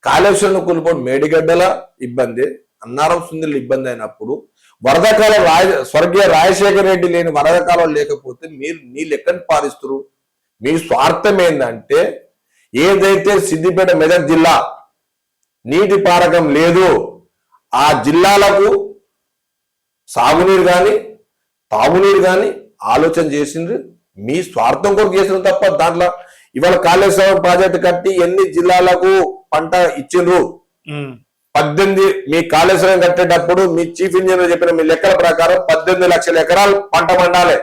కాళేశ్వరం కూలిపోవడం మేడిగడ్డల ఇబ్బంది, అన్నారం సుందిల ఇబ్బంది అయినప్పుడు వరదకాలం స్వర్గీయ రాజశేఖర రెడ్డి లేని వరదకాలం లేకపోతే మీరు నీళ్ళు ఎక్కడికి పారిస్తారు? మీ స్వార్థం ఏంటంటే ఏదైతే సిద్దిపేట మెదక్ జిల్లా నీటి పారకం లేదు, ఆ జిల్లాలకు సాగునీరు కానీ తాగునీరు కానీ ఆలోచన చేసిండ్రు. మీ స్వార్థం కొరకు చేసిన తప్ప దాంట్లో ఇవాళ కాళేశ్వరం ప్రాజెక్టు కట్టి ఎన్ని జిల్లాలకు పంట ఇచ్చిండ్రు? 18. మీ కాళేశ్వరం కట్టేటప్పుడు మీ చీఫ్ ఇంజనీర్ చెప్పిన మీ లెక్కల ప్రకారం 18 లక్షల ఎకరాలు పంట పండాలి.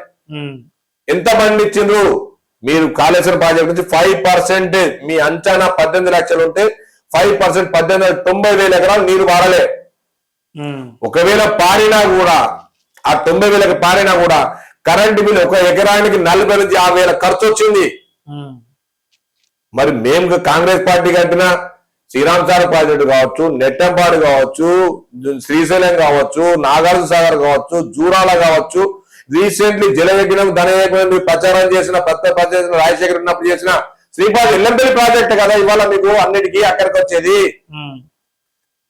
ఎంత పండించిండ్రు? మీరు కాళేశ్వరం ప్రాజెక్ట్ నుంచి 5% మీ అంచనా 18 లక్షలు ఉంటే 5% 90,000 ఎకరాలు నీరు వాడలే. ఒకవేళ పారినా కూడా ఆ 90,000 పారినా కూడా కరెంటు బిల్ ఒక ఎకరానికి 40 నుంచి 50,000 ఖర్చు వచ్చింది. మరి మేము కాంగ్రెస్ పార్టీ కట్టిన శ్రీరామ్ సాగర్ ప్రాజెక్టు కావచ్చు, నెట్టంపాడు కావచ్చు, శ్రీశైలం కావచ్చు, నాగార్జున సాగర్ కావచ్చు, జూరాల కావచ్చు, రీసెంట్లీ జలయజ్ఞం ధనయజ్ఞం ప్రచారం చేసిన రాజశేఖర్ ఉన్నప్పుడు చేసిన శ్రీపాద ఎల్లంపల్లి ప్రాజెక్ట్ కదా ఇవాళ మీకు అన్నిటికీ అక్కడికి వచ్చేది.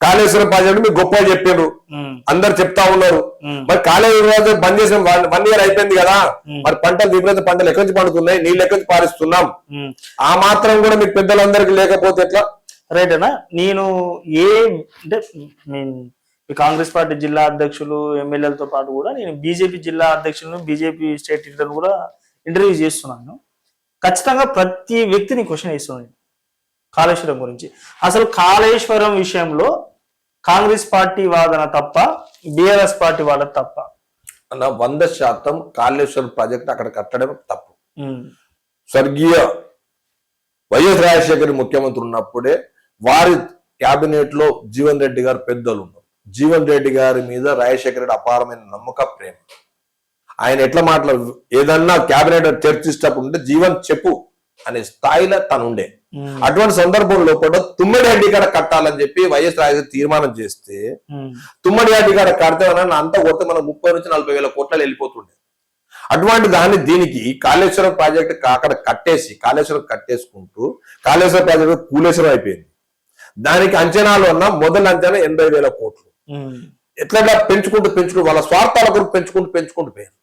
కాళేశ్వరం ప్రాజెక్టు మీకు గొప్పగా చెప్పారు, అందరు చెప్తా ఉన్నారు. మరి కాళేశ్వరం బంద్ చేసిన 1 year అయిపోయింది కదా, మరి పంటలు విపరీత పంటలు ఎక్కడి నుంచి పండుతున్నాయి, నీళ్ళు ఎక్కడి నుంచి పారిస్తున్నాం? ఆ మాత్రం కూడా మీకు పెద్దలందరికీ లేకపోతే ఎట్లా? రైట్ అన్నా. నేను అంటే కాంగ్రెస్ పార్టీ జిల్లా అధ్యక్షులు ఎమ్మెల్యేలతో పాటు కూడా నేను బీజేపీ జిల్లా అధ్యక్షులను బీజేపీ స్టేట్ లీడర్లు కూడా ఇంటర్వ్యూ చేస్తున్నాను. ఖచ్చితంగా ప్రతి వ్యక్తిని క్వశ్చన్ వేస్తున్నాను కాళేశ్వరం గురించి. అసలు కాళేశ్వరం విషయంలో కాంగ్రెస్ పార్టీ వాదన తప్ప, బిఆర్ఎస్ పార్టీ వాదన తప్ప? అన్న 100% కాళేశ్వరం ప్రాజెక్ట్ అక్కడ కట్టడం తప్పు. స్వర్గీయ వైఎస్ రాజశేఖర్ ముఖ్యమంత్రి ఉన్నప్పుడే వారి క్యాబినెట్ లో జీవన్ రెడ్డి గారు పెద్దలు ఉన్నారు. జీవన్ రెడ్డి గారి మీద రాజశేఖర రెడ్డి అపారమైన నమ్మక, ప్రేమ. ఆయన ఎట్లా ఏదన్నా క్యాబినెట్ చర్చిస్తప్పుడు ఉంటే జీవన్ చెప్పు అనే స్థాయిలో తను ఉండే. అటువంటి సందర్భంలో కూడా తుమ్మడి అడ్డి కాడ కట్టాలని చెప్పి వైఎస్ రాజశేఖర్ తీర్మానం చేస్తే తుమ్మడి అడ్డి కాడ కడితే అంతా కొడితే మనం 30 నుంచి 40 వేల కోట్ల వెళ్ళిపోతుండే. అటువంటి దాన్ని దీనికి కాళేశ్వరం ప్రాజెక్ట్ అక్కడ కాళేశ్వరం కట్టేసుకుంటూ కాళేశ్వరం ప్రాజెక్ట్ కూలేశ్వరం అయిపోయింది. దానికి అంచనాలు ఉన్న మొదటి అంచనా 80,000 కోట్లు. ఎట్లా పెంచుకుంటూ వాళ్ళ స్వార్థాల కొరకు పెంచుకుంటూ పోయారు.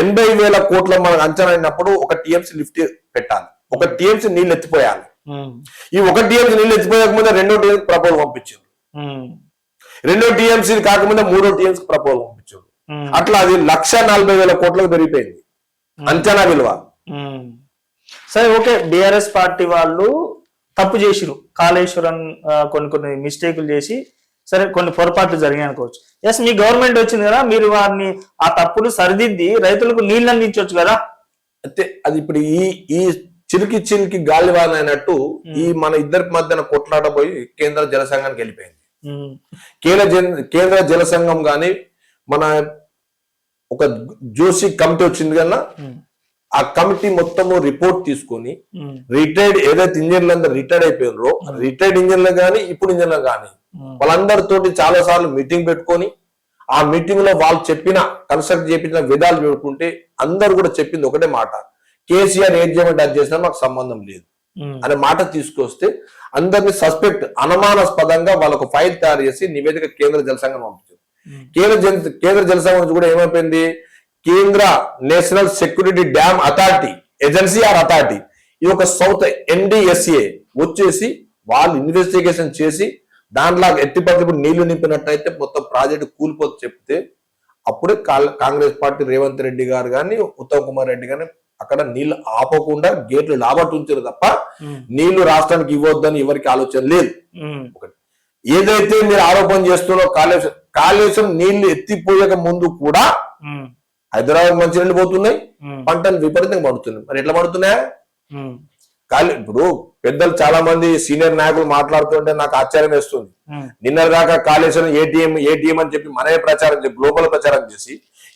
80,000 కోట్ల మనకు అంచనా అయినప్పుడు ఒక టీఎంసీ లిఫ్ట్ పెట్టాలి, ఒక టీఎంసీ నీళ్ళు ఎత్తిపోయాలి. ఈ ఒక టీఎంసీ నీళ్ళు ఎత్తిపోయకముందే 2వ టీఎంసీ ప్రపోజల్ పంపించారు, 2వ టీఎంసీ కాకముందే 3వ టీఎంసీ ప్రపోజల్ పంపించారు. అట్లా అది 140,000 కోట్లకు పెరిగిపోయింది అంచనా విలువ. సరే ఓకే, బిఆర్ఎస్ పార్టీ వాళ్ళు తప్పు చేసిరు, కాళేశ్వరం కొన్ని మిస్టేకులు చేసి సరే కొన్ని పొరపాట్లు జరిగాయి అనుకోవచ్చు. ఎస్, మీ గవర్నమెంట్ వచ్చింది కదా, మీరు వారిని ఆ తప్పులు సరిదిద్ది రైతులకు నీళ్ళు అందించవచ్చు కదా. అయితే అది ఇప్పుడు ఈ చిలికి గాలివాన అయినట్టు ఈ మన ఇద్దరి మధ్యన కొట్లాడబోయి కేంద్ర జల సంఘానికి వెళ్ళిపోయింది. కేంద్ర జల సంఘం గాని మన ఒక జోషి కమిటీ వచ్చింది కన్నా, ఆ కమిటీ మొత్తము రిపోర్ట్ తీసుకొని రిటైర్డ్ ఏదైతే ఇంజనీర్లు రిటైర్డ్ అయిపోయినారో రిటైర్డ్ ఇంజనీర్లు కానీ ఇప్పుడు ఇంజనీర్లు కానీ వాళ్ళందరితోటి చాలా సార్లు మీటింగ్ పెట్టుకొని ఆ మీటింగ్ లో వాళ్ళు చెప్పిన కన్స్ట్రక్ట్ చేపించిన విధాలు పెట్టుకుంటే అందరు కూడా చెప్పింది ఒకటే మాట, కేసీఆర్ ఏం చేయమంటే అది చేసినా మాకు సంబంధం లేదు అనే మాట తీసుకొస్తే అందరినీ అనుమానాస్పదంగా వాళ్ళకు ఫైల్ తయారు చేసి నివేదిక కేంద్ర జల సంఘం పంపించారు. కేంద్ర జల సంఘం నుంచి కూడా ఏమైపోయింది, కేంద్ర national security dam authority agency authority ఇది ఒక సౌత్ NDSA వచ్చేసి వాళ్ళు ఇన్వెస్టిగేషన్ చేసి దాంట్లో ఎత్తిపత్తి నీళ్లు నింపినట్టయితే మొత్తం ప్రాజెక్టు కూలిపోతే చెప్తే అప్పుడే కాంగ్రెస్ పార్టీ రేవంత్ రెడ్డి గారు కానీ ఉత్తమ్ కుమార్ రెడ్డి గాని అక్కడ నీళ్లు ఆపకుండా గేట్లు లాబట్టు ఉంచారు తప్ప నీళ్లు రాష్ట్రానికి ఇవ్వద్దని ఎవరికి ఆలోచన లేదు. ఒకటి ఏదైతే మీరు ఆరోపణ చేస్తున్నారో కాళేశ్వరం నీళ్లు ఎత్తిపోయక ముందు కూడా హైదరాబాద్ మంచి నీళ్లు పోతున్నాయి, పంటలు విపరీతంగా పడుతున్నాయి. మరి ఎట్లా పడుతున్నాయా? ఇప్పుడు పెద్దలు చాలా మంది సీనియర్ నాయకులు మాట్లాడుతుంటే నాకు ఆశ్చర్యం వేస్తుంది. నిన్న దాకా కాళేశ్వరం ఏటీఎం అని చెప్పి మనమే ప్రచారం చేసి గ్లోబల్ ప్రచారం చేసి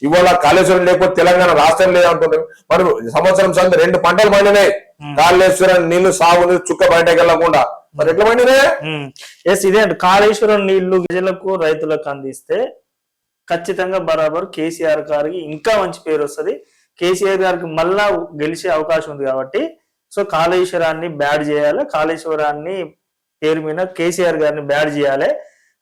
ఇవాళ కాళేశ్వరం లేకపోతే తెలంగాణ రాష్ట్రం లేదంటున్నాం. మరి సంవత్సరం సంది 2 పంటలు పండినాయి, కాళేశ్వరం నీళ్లు సాగు నీళ్ళు చుక్క బయటకు వెళ్ళకుండా, మరి ఎట్లా పండినాయి? ఇదే కాళేశ్వరం నీళ్లు ప్రజలకు రైతులకు అందిస్తే ఖచ్చితంగా బరాబర్ కేసీఆర్ గారికి ఇంకా మంచి పేరు వస్తుంది, కేసీఆర్ గారికి మళ్ళా గెలిచే అవకాశం ఉంది. కాబట్టి సో కాళేశ్వరాన్ని బ్యాడ్ చేయాలి, కాళేశ్వరాన్ని పేరు మీద కేసీఆర్ గారిని బ్యాడ్ చేయాలి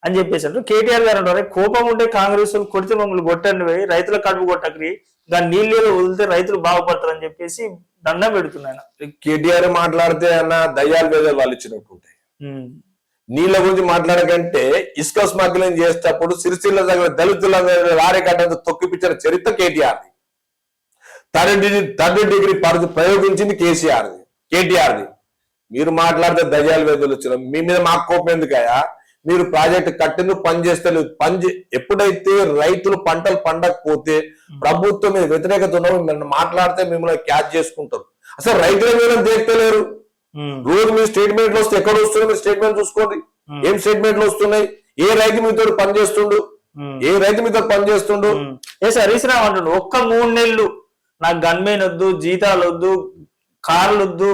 అని చెప్పేసి కేటీఆర్ గారు అంటారు, కోపం ఉంటే కాంగ్రెస్ కొడితే మమ్మల్ని కొట్టండి పోయి రైతుల కడుపు కొట్టకరి, దాని నీళ్ళు వదిలితే రైతులు బాగుపడతారు అని చెప్పేసి దండం పెడుతున్నాను. కేటీఆర్ మాట్లాడితే అన్న దయ్యాలు వేదాలు వాళ్ళు ఇచ్చినట్టుంటాయి. నీళ్ళ గురించి మాట్లాడకంటే ఇసుక స్మగ్లింగ్ చేసేటప్పుడు సిరిసిల్ల దగ్గర దళితుల లారీ కట్టంతో తొక్కిపించిన చరిత్ర కేటీఆర్ది. Third degree ప్రయోగించింది కేటీఆర్ది. మీరు మాట్లాడితే దయ్యాలు వేదలు వచ్చిన మీ మీద మాకు కోపం ఎందుకయా? మీరు ప్రాజెక్ట్ కట్టింది పని చేస్తలేదు. ఎప్పుడైతే రైతులు పంటలు పండకపోతే ప్రభుత్వం మీద వ్యతిరేకత ఉన్నప్పుడు మాట్లాడితే మిమ్మల్ని క్యాచ్ చేసుకుంటారు. అసలు రైతుల మీద దేక్తలేరు. రోజు మీ స్టేట్మెంట్లు వస్తే ఎక్కడ వస్తున్నాయి? మీరు స్టేట్మెంట్ చూసుకోండి, ఏం స్టేట్మెంట్లు వస్తున్నాయి? ఏ రైతు మీతో పనిచేస్తుండు? హరీష్ రావు అంటుండు, ఒక్క 3 నెలలు నాకు గన్మెన్ వద్దు, జీతాలు వద్దు, కార్లు వద్దు,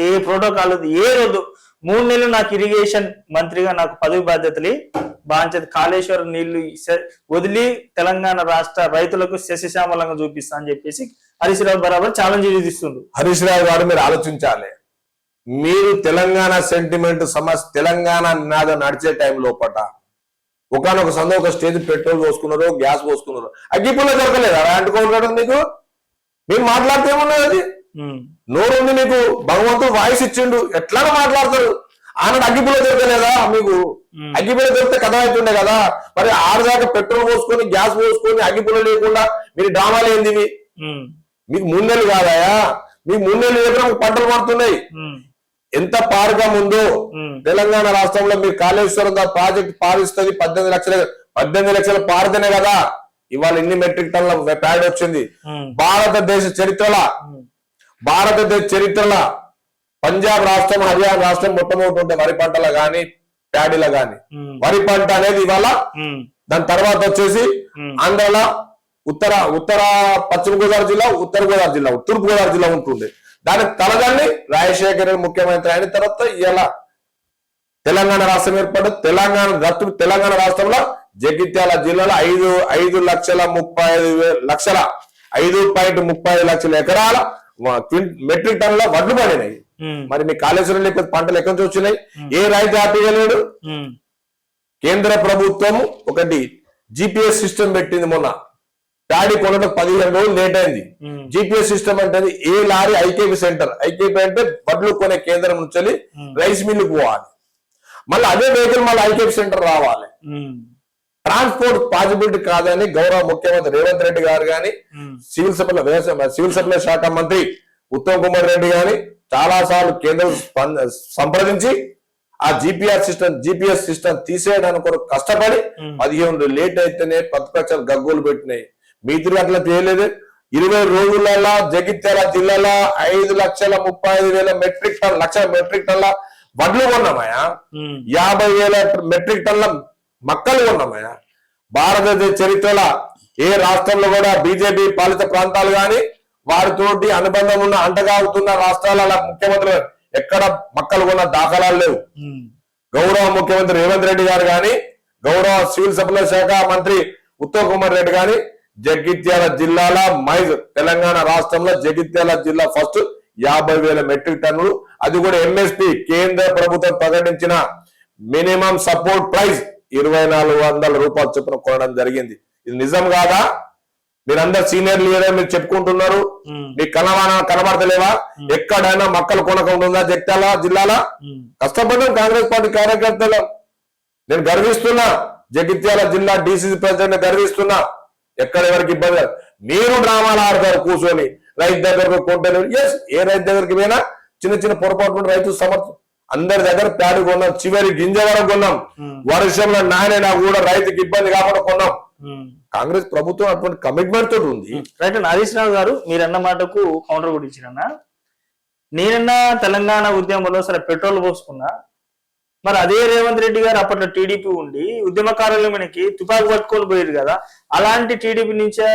ఏ ప్రోటోకాల్ వద్దు, వద్దు, 3 నెలలు నాకు ఇరిగేషన్ మంత్రిగా నాకు పదవి బాధ్యతలు బాధ్యత కాళేశ్వరం నీళ్లు వదిలి తెలంగాణ రాష్ట్ర రైతులకు శశిశామలంగా చూపిస్తా అని చెప్పేసి హరీష్ రావు బరాబర్ ఛాలెంజ్ విధిస్తుండు. హరీష్ రావు గారు మీరు ఆలోచించాలి, మీరు తెలంగాణ సెంటిమెంట్ సమస్య తెలంగాణ నినాదం నడిచే టైం లోపట ఒకనొక సందో ఒక స్టేజ్ పెట్రోల్ పోసుకున్నారు, గ్యాస్ పోసుకున్నారు, అగ్గిపుల్ల దొరకలేదు. అలా అంటుకోవడం మీకు మీరు మాట్లాడితే ఏమున్నది? అది నోరుంది మీకు, భగవంతుడు వాయిస్ ఇచ్చిండు, ఎట్లా మాట్లాడతారు? ఆనాడు అగ్గిపుల్ల దొరకలేదా మీకు? అగ్గిపుల్ల దొరికితే కథ అవుతుండే కదా. మరి ఆరుదాకా పెట్రోల్ పోసుకొని గ్యాస్ పోసుకొని అగ్గిపుల్ల లేకుండా మీరు డ్రామాలు ఏంది? మీకు 3 నెలలు కాదాయా? మీకు 3 నెలలు దగ్గర పంటలు పడుతున్నాయి. ఎంత పారుగా ముందు తెలంగాణ రాష్ట్రంలో మీరు కాళేశ్వరం ప్రాజెక్ట్ పారిస్తుంది 18 లక్షలు పారితేనే కదా ఇవాళ ఇన్ని మెట్రిక్ టన్నుల ప్యాడ్ వచ్చింది. భారతదేశ చరిత్రలో పంజాబ్ రాష్ట్రం, హర్యానా రాష్ట్రం మొట్టమొదటి ఉంటే వరి పంటల గాని ప్యాడీల గాని. వరి పంట అనేది ఇవాళ, దాని తర్వాత వచ్చేసి ఆంధ్రలో ఉత్తర ఉత్తర పశ్చిమ గోదావరి జిల్లా, ఉత్తర గోదావరి జిల్లా, తూర్పు గోదావరి జిల్లా ఉంటుండే. దానికి తలదాన్ని రాజశేఖర్ ముఖ్యమంత్రి అయిన తర్వాత ఇలా తెలంగాణ రాష్ట్రం ఏర్పడి తెలంగాణ రాష్ట్రంలో జగిత్యాల జిల్లాలో 5,35,00,000 ఎకరాల మెట్రిక్ టన్నుల వడ్లు పడినాయి. మరి మీ కాళేశ్వరం లేకపోతే పంటలు ఎక్కడి నుంచి వచ్చినాయి? ఏ రైతు హ్యాపీగా లేడు? కేంద్ర ప్రభుత్వం ఒకటి జిపిఎస్ సిస్టమ్ పెట్టింది. మొన్న ప్యాడీ కొనడం 15 రోజులు లేట్ అయింది. జిపిఎస్ సిస్టమ్ అంటే ఏ లారీ ఐకేపీ సెంటర్, ఐకేపీ అంటే వడ్లు కొనే కేంద్రం నుంచి రైస్ మిల్లుకు పోవాలి. మళ్ళీ అదే వెహికల్ మళ్ళీ ఐకేపీ సెంటర్ రావాలి. ట్రాన్స్పోర్ట్ పాసిబిలిటీ కాదని గౌరవ ముఖ్యమంత్రి రేవంత్ రెడ్డి గారు గాని, సివిల్ సప్లై శాఖ మంత్రి ఉత్తమ్ కుమార్ రెడ్డి గాని చాలా సార్లు కేంద్రం సంప్రదించి ఆ జిపిఎస్ సిస్టమ్ తీసేయడానికి కొరకు కష్టపడి 15 లేట్ అయితేనే ప్రతిపక్షాలు గగ్గోలు పెట్టినాయి. మీతో అట్లా చేయలేదు. 20 రోజులలో జగిత్యాల జిల్లాలో 5,35,000 మెట్రిక్ టన్ల వడ్లు కొన్నామయ్యా. 50,000 మెట్రిక్ టన్ల మక్కలు కొన్నామయ్యా. భారతదేశ చరిత్రలో ఏ రాష్ట్రంలో కూడా బీజేపీ పాలిత ప్రాంతాలు గాని వారితోటి అనుబంధం ఉన్న అంటగాగుతున్న రాష్ట్రాల ముఖ్యమంత్రులు ఎక్కడ మక్కలు కొన్న దాఖలాలు లేవు. గౌరవ ముఖ్యమంత్రి రేవంత్ రెడ్డి గారు గాని, గౌరవ సివిల్ సప్లై శాఖ మంత్రి ఉత్తమ్ కుమార్ రెడ్డి గాని జగిత్యాల జిల్లాల తెలంగాణ రాష్ట్రంలో జగిత్యాల జిల్లా ఫస్ట్ 50,000 మెట్రిక్ టన్నులు, అది కూడా ఎంఎస్పి కేంద్ర ప్రభుత్వం ప్రకటించిన మినిమం సపోర్ట్ ప్రైస్ 2,400 రూపాయలు చొప్పున కొనడం జరిగింది. ఇది నిజం కాదా? మీరందరు సీనియర్ లీడర్ మీరు చెప్పుకుంటున్నారు, మీకు కనబడతలేవా? ఎక్కడైనా మక్కలు కొనకుండా ఉందా జగిత్యాల జిల్లాలో? కష్టపడ్డాం కాంగ్రెస్ పార్టీ కార్యకర్తలు. నేను గర్విస్తున్నా, జగిత్యాల జిల్లా డిసిసి ప్రెసిడెంట్ గర్విస్తున్నా. ఎక్కడ ఎవరికి ఇబ్బంది. మీరు డ్రామాలు ఆడతారు కూర్చొని, రైతు దగ్గరకు కొంటారు. ఎస్, ఏ రైతు దగ్గరికి పోయినా చిన్న పొరపాటు రైతు సమర్థం. అందరి దగ్గర ప్యాడ్ కొన్నాం, చివరి గింజ వరకు కొన్నాం. వర్షంలో నాయన కూడా రైతుకి ఇబ్బంది కాకుండా కొన్నాం. కాంగ్రెస్ ప్రభుత్వం అటువంటి కమిట్మెంట్ తోటి ఉంది. రైట్. హరీష్ రావు గారు, మీరన్న మాటకు కౌంటర్ కూడా ఇచ్చిరన్నా. నేనన్నా తెలంగాణ ఉద్యమంలో సరే పెట్రోల్ పోసుకున్నా, మరి అదే రేవంత్ రెడ్డి గారు అప్పట్లో టీడీపీ ఉండి ఉద్యమకారులు మనకి తుపాకు పట్టుకొని పోయేది కదా. అలాంటి టీడీపీ నుంచే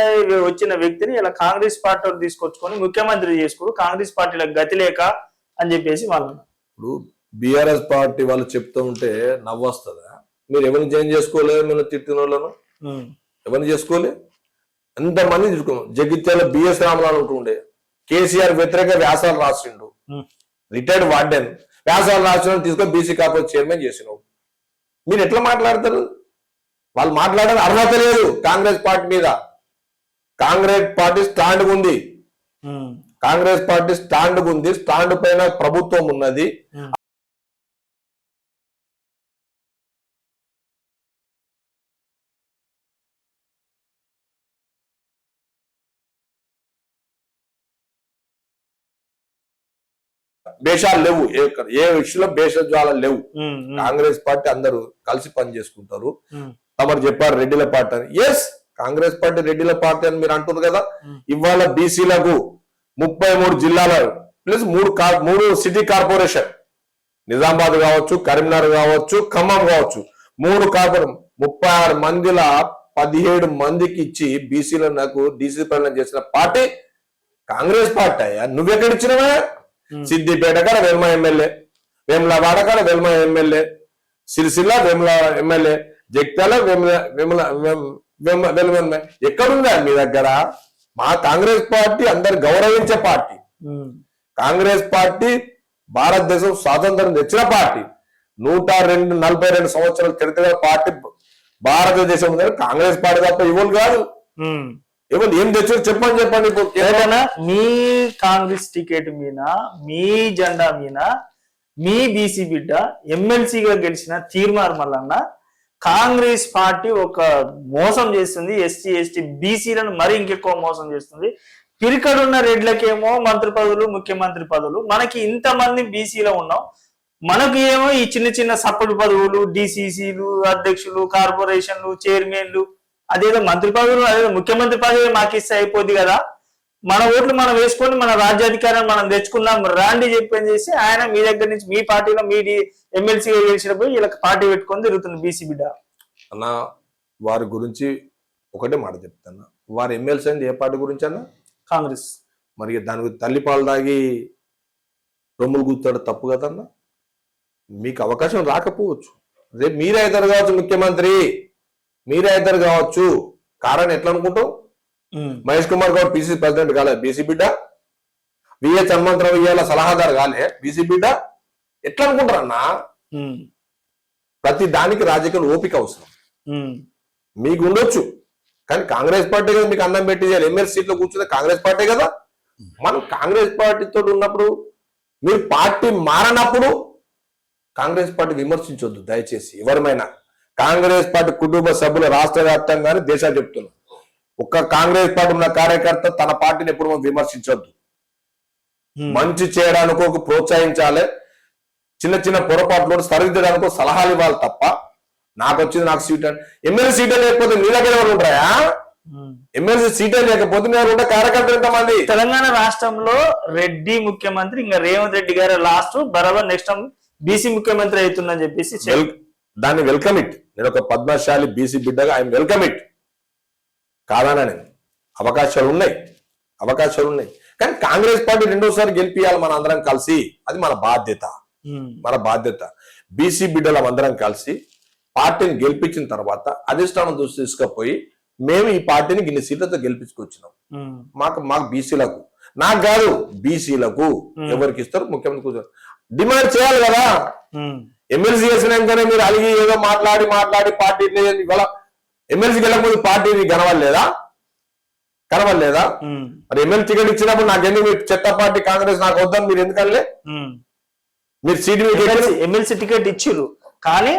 వచ్చిన వ్యక్తిని ఇలా కాంగ్రెస్ పార్టీ తీసుకొచ్చుకొని ముఖ్యమంత్రి చేసుకోరు, కాంగ్రెస్ పార్టీలో గతి లేక అని చెప్పేసి వాళ్ళు. ఇప్పుడు బీఆర్ఎస్ పార్టీ వాళ్ళు చెప్తూ ఉంటే నవ్వు వస్తుందా? మీరు ఎవరిని చేంజ్ చేసుకోలేదు? మీరు తిట్టిన వాళ్ళను ఎవరిని చేసుకోలే? ఎంతమంది చూసుకో. జగిత్యాల బిఎస్ రామలాల్ ఉంటుండే, కేసీఆర్ వ్యతిరేక వ్యాసాలు రాసిండు, రిటైర్డ్ వార్డెన్. వ్యాసాలు రాసిన తీసుకొని బీసీ కార్పొరేషన్ చైర్మన్ చేసినావు. మీరు ఎట్లా మాట్లాడతారు? వాళ్ళు మాట్లాడడానికి అర్హత లేదు కాంగ్రెస్ పార్టీ మీద. కాంగ్రెస్ పార్టీ స్టాండ్ ఉంది, కాంగ్రెస్ పార్టీ స్టాండ్ ఉంది. స్టాండ్ పైన ప్రభుత్వం ఉన్నది. భేషాలు లేవు, ఏ విషయంలో భేషజాలు లేవు. కాంగ్రెస్ పార్టీ అందరూ కలిసి పని చేసుకుంటారు. తమరు చెప్పారు రెడ్డిల పార్టీ అని. ఎస్, కాంగ్రెస్ పార్టీ రెడ్డిల పార్టీ అని మీరు అంటున్నారు కదా. ఇవాళ బీసీలకు 33 జిల్లాల ప్లస్ 3 సిటీ కార్పొరేషన్, నిజామాబాద్ కావచ్చు, కరీంనగర్ కావచ్చు, ఖమ్మం కావచ్చు, 3 కార్పొరేషన్ 36 మందిల 17 మందికి ఇచ్చి బీసీలో నాకు డీసీ పరిణామం చేసిన పార్టీ కాంగ్రెస్ పార్టీ. అయ్యా నువ్వెక్కడిచ్చినవా? సిద్దిపేట కాడ వెల్మ ఎమ్మెల్యే, వేములవాడ కాడ వెల్మ ఎమ్మెల్యే, సిరిసిల్ల వెమ్ల ఎమ్మెల్యే, జగిత్యాల వెల్మ. ఎక్కడుందా మీ దగ్గర? మా కాంగ్రెస్ పార్టీ అందరు గౌరవించే పార్టీ. కాంగ్రెస్ పార్టీ భారతదేశం స్వాతంత్రం తెచ్చిన పార్టీ. 142 సంవత్సరాల చరిత్ర పార్టీ భారతదేశం. కాంగ్రెస్ పార్టీ తప్ప ఇవ్వలు కాదు. ఎవరు ఏం తెచ్చారు చెప్పండి. మీ కాంగ్రెస్ టికెట్ మీద, మీ జెండా మీద, మీ బీసీ బిడ్డ ఎమ్మెల్సీగా గెలిచిన తీర్మార్ మల్లన్న కాంగ్రెస్ పార్టీ ఒక మోసం చేస్తుంది. ఎస్సీ ఎస్టీ బీసీలను మరి ఇంకెక్కువ మోసం చేస్తుంది. పిరికడున్న రెడ్లకేమో మంత్రి పదవులు, ముఖ్యమంత్రి పదవులు. మనకి ఇంతమంది బీసీలో ఉన్నాం, మనకు ఏమో ఈ చిన్న సపోర్ట్ పదవులు, డిసిసిలు, అధ్యక్షులు, కార్పొరేషన్లు, చైర్మన్లు, అదేదో మంత్రి పదవులు, అదేదో ముఖ్యమంత్రి పదవి మాకు ఇస్తే అయిపోద్ది కదా. మన ఓట్లు మనం వేసుకొని మన రాజ్యాధికారాన్ని మనం తెచ్చుకుందాం రాండి చెప్పని చేసి ఆయన మీ దగ్గర నుంచి మీ పార్టీలో మీ ఎమ్మెల్సీగా గెలిచినప్పుడు వీళ్ళకి పార్టీ పెట్టుకొని తిరుగుతుంది బీసీ బిడ్డ. అన్న వారి గురించి ఒకటే మాట చెప్తాను. వారు ఎమ్మెల్సీ అయింది ఏ పార్టీ గురించి అన్న? కాంగ్రెస్. మరి దానికి తల్లి పాలు తాగి రొమ్ములు గుర్తాడు తప్పు కదన్నా? మీకు అవకాశం రాకపోవచ్చు, రేపు మీరే అవుతారు కావచ్చు ముఖ్యమంత్రి, మీరే అవుతారు కావచ్చు. కారణం ఎట్లా అనుకుంటావు? మహేష్ కుమార్ గౌడ్ పిసిసి ప్రెసిడెంట్ కాలే బీసీ బిడ్డ, విహెచ్ హనుమంతరావు ఇయ్యాల సలహాదారు కాలే బీసీ బిడ్డ. ఎట్లా అనుకుంటారన్నా? ప్రతి దానికి రాజకీయ ఓపిక అవసరం. మీకు ఉండొచ్చు, కానీ కాంగ్రెస్ పార్టీ కదా మీకు అన్నం పెట్టి ఎమ్మెల్సీ సీట్లో కూర్చుంటే కాంగ్రెస్ పార్టీ కదా. మనం కాంగ్రెస్ పార్టీతో ఉన్నప్పుడు, మీరు పార్టీ మారనప్పుడు కాంగ్రెస్ పార్టీ విమర్శించొద్దు దయచేసి. ఎవరిమైనా కాంగ్రెస్ పార్టీ కుటుంబ సభ్యులు రాష్ట్ర వ్యాప్తంగానే దేశాలు చెప్తున్నారు, ఒక్క కాంగ్రెస్ పార్టీ ఉన్న కార్యకర్త తన పార్టీని ఎప్పుడు విమర్శించొద్దు. మంచి చేయడానికి ఒక ప్రోత్సహించాలి, చిన్న చిన్న పొరపాట్లు సరిదిద్దడానికి సలహాలు ఇవ్వాలి తప్ప నాకు వచ్చింది నాకు సీట్ అని. ఎమ్మెల్యే సీటే లేకపోతే మీ దగ్గర ఎవరు ఉంటాయా? ఎమ్మెల్సీ సీటే లేకపోతే మీరు ఉంటే కార్యకర్తలు ఎంతమంది? తెలంగాణ రాష్ట్రంలో రెడ్డి ముఖ్యమంత్రి, ఇంకా రేవంత్ రెడ్డి గారు లాస్ట్ బరాబర్ నెక్స్ట్ బీసీ ముఖ్యమంత్రి అవుతుందని చెప్పేసి దాన్ని వెల్కమ్ ఇట్. నేను ఒక పద్మశాలి బీసీ బిడ్డగా ఐఎమ్ వెల్కమ్ ఇట్ కాదనా? నేను అవకాశాలు ఉన్నాయి, అవకాశాలు ఉన్నాయి. కానీ కాంగ్రెస్ పార్టీ రెండోసారి గెలిపియాలి మన అందరం కలిసి, అది మన బాధ్యత. మన బాధ్యత బీసీ బిడ్డలం అందరం కలిసి పార్టీని గెలిపించిన తర్వాత అధిష్టానం దృష్టి తీసుకుపోయి మేము ఈ పార్టీని ఇన్ని సీట్లతో గెలిపించుకొచ్చినాం, మాకు బీసీలకు, నాకు కాదు బీసీలకు ఎవరికి ఇస్తారు ముఖ్యమంత్రి కూర్చొని డిమాండ్ చేయాలి కదా. ఎమ్మెల్సీ చేసినాకనే మీరు అలిగి ఏదో మాట్లాడి పార్టీ ఇవాళ ఎమ్మెల్సీ గెలకపోతే పార్టీని కనవలేదా? మరి ఎమ్మెల్సీ టికెట్ ఇచ్చినప్పుడు నాకెందుకు మీరు చెత్త పార్టీ కాంగ్రెస్ నాకు వద్దని మీరు ఎందుకనలే? మీరు సీట్ ఎమ్మెల్సీ టికెట్ ఇచ్చిర్రు, కానీ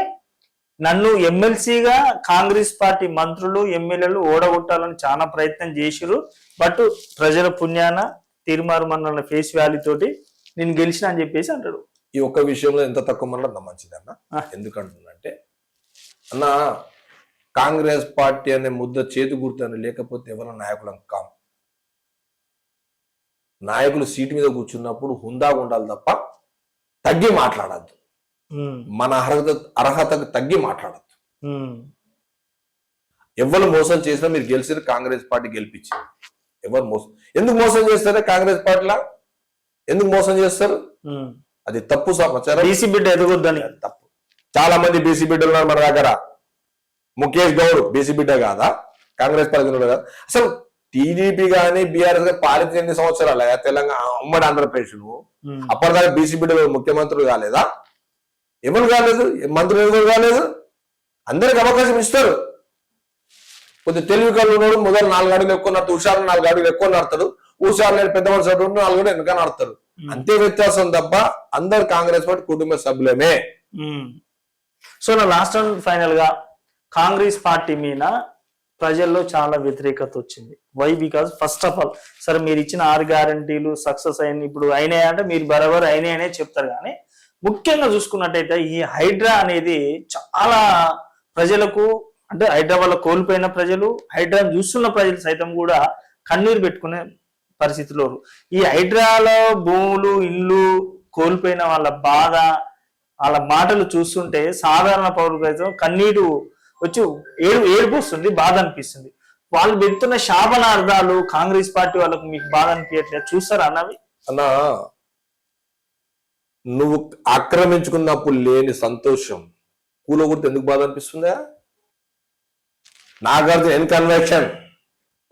నన్ను ఎమ్మెల్సీగా కాంగ్రెస్ పార్టీ మంత్రులు ఎమ్మెల్యేలు ఓడగొట్టాలని చాలా ప్రయత్నం చేసిరు. బట్ ప్రజల పుణ్యాన తీర్మారు మన్న ఫేస్ వాల్యూ తోటి నేను గెలిచిన అని చెప్పేసి అంటాడు. ఈ ఒక్క విషయంలో ఎంత తక్కువ మన అంత మంచిది అన్న. ఎందుకంటున్నంటే అన్న, కాంగ్రెస్ పార్టీ అనే ముద్ద చేతి గుర్తు లేకపోతే ఎవరైనా నాయకులం కాం. నాయకులు సీటు మీద కూర్చున్నప్పుడు హుందాగా ఉండాలి తప్ప తగ్గి మాట్లాడద్దు. మన అర్హతకు తగ్గి మాట్లాడద్దు. ఎవరు మోసం చేసినా మీరు గెలిచిన కాంగ్రెస్ పార్టీ గెలిపించింది. ఎవరు మోసం ఎందుకు మోసం చేస్తారే? కాంగ్రెస్ పార్టీలా ఎందుకు మోసం చేస్తారు? అది తప్పు సమాచారం. బీసీ బిడ్డ ఎదగొద్దని తప్పు. చాలా మంది బీసీ బిడ్డలు ఉన్నారు మన దగ్గర. ముఖేష్ గౌడ్ బీసీ బిడ్డ కాదా? కాంగ్రెస్ పార్టీ కాదా? అసలు టీడీపీ గానీ బీఆర్ఎస్ గానీ పాలించిన ఎన్ని సంవత్సరాలు తెలంగాణ ఉమ్మడి ఆంధ్రప్రదేశ్ ను? అప్పటిదాకా బీసీ బిడ్డలు ముఖ్యమంత్రులు కాలేదా? ఎవరు కాలేదు? మంత్రులు ఎవరు కాలేదు? అందరికి అవకాశం ఇస్తారు. కొద్దిగా తెలివి కళ్ళు ఉన్నాడు, మొదలు 4 అడుగులు ఎక్కువ నడుతాడు, హుషారు 4 అడుగులు ఎక్కువ నడతాడు, హుషారు లేని పెద్ద మనిషి 4 అడుగులు వెనక నడతాడు. అంతే వ్యత్యాసం తప్ప అందరు కాంగ్రెస్ పార్టీ కుటుంబ సభ్యులమే. సో నా లాస్ట్ అండ్ ఫైనల్ గా కాంగ్రెస్ పార్టీ మీద ప్రజల్లో చాలా వ్యతిరేకత వచ్చింది. Why? Because first of all సరే మీరు ఇచ్చిన 6 గ్యారంటీలు సక్సెస్ అయిన ఇప్పుడు అయినాయి అంటే మీరు బరాబర్ అయినాయనే చెప్తారు, కానీ ముఖ్యంగా చూసుకున్నట్టయితే ఈ హైడ్రా అనేది చాలా ప్రజలకు, అంటే హైదరాబాద్ లో కోల్పోయిన ప్రజలు, హైడ్రాను చూస్తున్న ప్రజలు సైతం కూడా కన్నీరు పెట్టుకునే పరిస్థితిలో. ఈ హైడ్రాలో భూములు ఇల్లు కోల్పోయిన వాళ్ళ బాధ, వాళ్ళ మాటలు చూస్తుంటే సాధారణ పౌరులకు అయితే కన్నీరు వచ్చి ఏడుపు వస్తుంది, బాధ అనిపిస్తుంది. వాళ్ళు పెడుతున్న శాపనార్థాలు కాంగ్రెస్ పార్టీ వాళ్ళకు మీకు బాధ అనిపించట్లేదు చూస్తారా అన్నవి? అన్నా, నువ్వు ఆక్రమించుకున్నప్పుడు లేని సంతోషం కూలగొడితే ఎందుకు బాధ అనిపిస్తుందా? నాగార్జున ఎన్ కన్వెన్షన్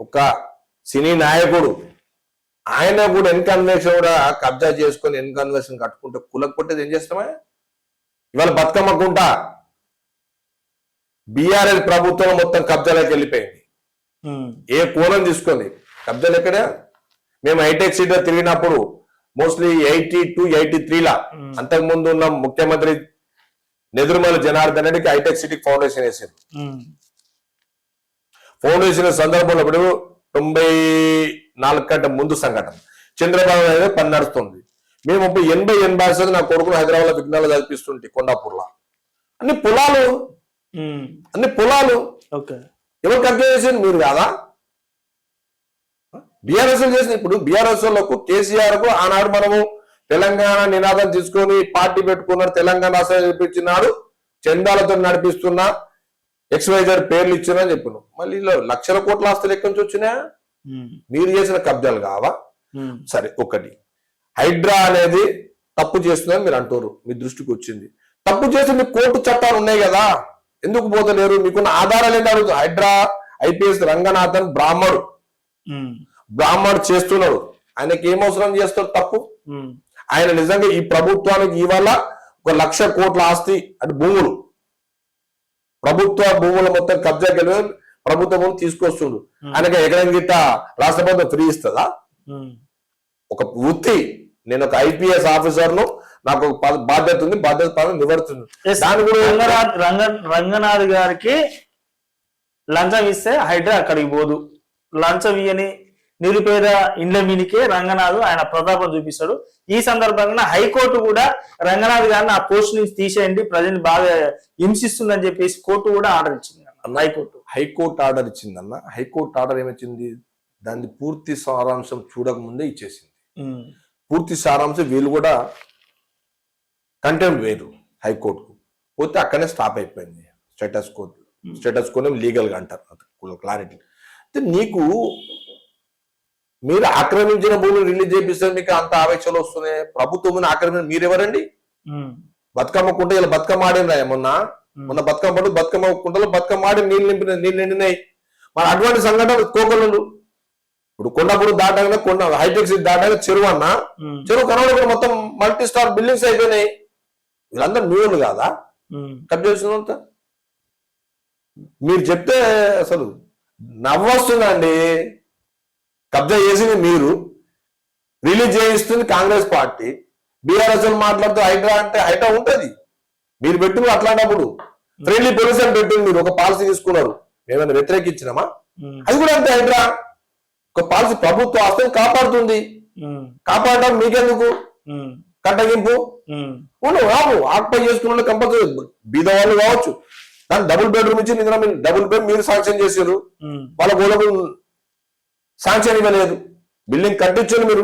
ఒక సినీ నాయకుడు, ఆయన కూడా ఎన్ కన్వెన్షన్ కూడా కబ్జా చేసుకొని ఎన్ కన్వెన్షన్ కట్టుకుంటే కులకు కొట్టేది ఏం చేస్తామా? ఇవాళ బతుకమ్మకుంటా బీఆర్ఎస్ ప్రభుత్వం మొత్తం కబ్జాలోకి వెళ్ళిపోయింది. ఏ కోణం తీసుకుంది? కబ్జాలు ఎక్కడా? మేము హైటెక్ సిటీ తిరిగినప్పుడు మోస్ట్లీ 82, 83లా అంతకు ముందు ఉన్న ముఖ్యమంత్రి నెదురుమల జనార్దన్ రెడ్డికి హైటెక్ సిటీకి ఫౌండేషన్ వేసారు. ఫౌండేషన్ సందర్భంలో ఇప్పుడు 94 కంటే ముందు సంఘటన చంద్రబాబు నాయుడు పని నడుస్తుంది. మేము 80 నా కొడుకును హైదరాబాద్ విఘ్నాలు కల్పిస్తుంటే కొండాపూర్లో అన్ని పొలాలు ఎవరు కబ్జా చేసింది? మీరు కాదా? బీఆర్ఎస్ చేసిన. ఇప్పుడు బీఆర్ఎస్ లకు కేసీఆర్ కు ఆనాడు మనము తెలంగాణ నినాదం తీసుకొని పార్టీ పెట్టుకున్నాడు, తెలంగాణ రాష్ట్రం నడిపించినాడు, చందాలతో నడిపిస్తున్నా XYZ పేర్లు ఇచ్చినా అని చెప్పాను. మళ్ళీ ఇలా లక్షల కోట్ల ఆస్తులు ఎక్కడి నుంచి వచ్చినా? మీరు చేసిన కబ్జాలు కావా? సరే, ఒకటి హైడ్రా అనేది తప్పు చేస్తుందని మీరు అంటారు, మీ దృష్టికి వచ్చింది. తప్పు చేసి మీకు కోర్టు చట్టాలు ఉన్నాయి కదా, ఎందుకు పోతలేరు? మీకున్న ఆధారాలు ఏంటి అడుగుతుంది. హైడ్రా IPS రంగనాథన్ బ్రాహ్మడు చేస్తున్నాడు, ఆయనకి ఏం అవసరం చేస్తాడు తప్పు? ఆయన నిజంగా ఈ ప్రభుత్వానికి ఇవాళ 1,00,000 కోట్ల ఆస్తి అంటే భూములు, ప్రభుత్వ భూములు మొత్తం కబ్జా కలిగి ప్రభుత్వ భూములు తీసుకొస్తుండు. ఆయనకి ఎకరం గిట్ట రాష్ట్ర ప్రభుత్వం ఫ్రీ ఇస్తుందా? ఒక వృత్తి, నేను ఒక IPS ఆఫీసర్ను, నాకు ఒక బాధ్యత ఉంది, బాధ్యత పనులు నివర్తుంది. దాని కూడా రంగనాథ్ గారికి లంచం ఇస్తే హైడ్రా అక్కడికి పోదు. లంచం ఇయ్యని నిరుపేద ఇండ్ల మీనికే రంగనాథ్ ఆయన ప్రతాపం చూపిస్తాడు. ఈ సందర్భంగా హైకోర్టు కూడా రంగనాథ్ గారిని ఆ పోస్ట్ నుంచి తీసేయండి, ప్రజల్ని బాగా హింసిస్తుందని చెప్పేసి కోర్టు కూడా ఆర్డర్ ఇచ్చింది. హైకోర్టు ఆర్డర్ ఇచ్చిందన్న. హైకోర్టు ఆర్డర్ ఏమొచ్చింది? దాన్ని పూర్తి సారాంశం చూడకముందే ఇచ్చేసింది. పూర్తి సారాంశం వీళ్ళు కూడా కంటెంప్ట్ వేరు హైకోర్టుకు పోతే అక్కడనే స్టాప్ అయిపోయింది. స్టేటస్ కోనే లీగల్ గా అంటారు, క్లారిటీ. నీకు మీరు ఆక్రమించిన భూమిని రిలీజ్ చేపిస్తే మీకు అంత ఆవేశాలు వస్తున్నాయి. ప్రభుత్వం ఆక్రమణ మీరెవరండి? బతుకమ్మ కుంట ఇలా బతుకమ్మ ఆడినరా? మొన్న బతుకమ్మ పండు బతుకమ్మ కుంటలో బతుకమ్మ ఆడి నీళ్ళు నిండినాయి. మన అటువంటి సంఘటన కోకలు. ఇప్పుడు కొండపూడి దాటగానే హైటెక్ సిటీ దాటగా చెరువు అన్న, చెరువు కనబడి మొత్తం మల్టీ స్టార్ బిల్డింగ్స్ అయిపోయినాయి. వీళ్ళందరూ న్యూలు కాదా కట్ చేసినంత? మీరు చెప్తే అసలు నవ్వొస్తుందండి. కబ్జా చేసింది మీరు, రిలీజ్ చేయిస్తుంది కాంగ్రెస్ పార్టీ. BRS మాట్లాడుతూ హైడ్రా అంటే హైడ్రా ఉంటది. మీరు పెట్టిన అట్లాంటప్పుడు ఫ్రెండ్లీ పోలీస్ అని పెట్టింది. మీరు ఒక పాలసీ తీసుకున్నారు, మేమైనా వ్యతిరేకించినామా? అది కూడా అంతే. హైడ్రా ఒక పాలసీ ప్రభుత్వ ఆస్తిని కాపాడుతుంది. కాపాడడం మీకెందుకు కట్టగింపు? రావు ఆక్యుపై చేసుకున్న కంపల్సరీ బీద వాళ్ళు కావచ్చు. దాన్ని డబుల్ బెడ్రూమ్ ఇచ్చి డబుల్ బెడ్ మీరు శాంక్షన్ చేశారు, వాళ్ళ గోడకు శాంక్షన్ ఇవ్వలేదు. బిల్డింగ్ కట్టించారు మీరు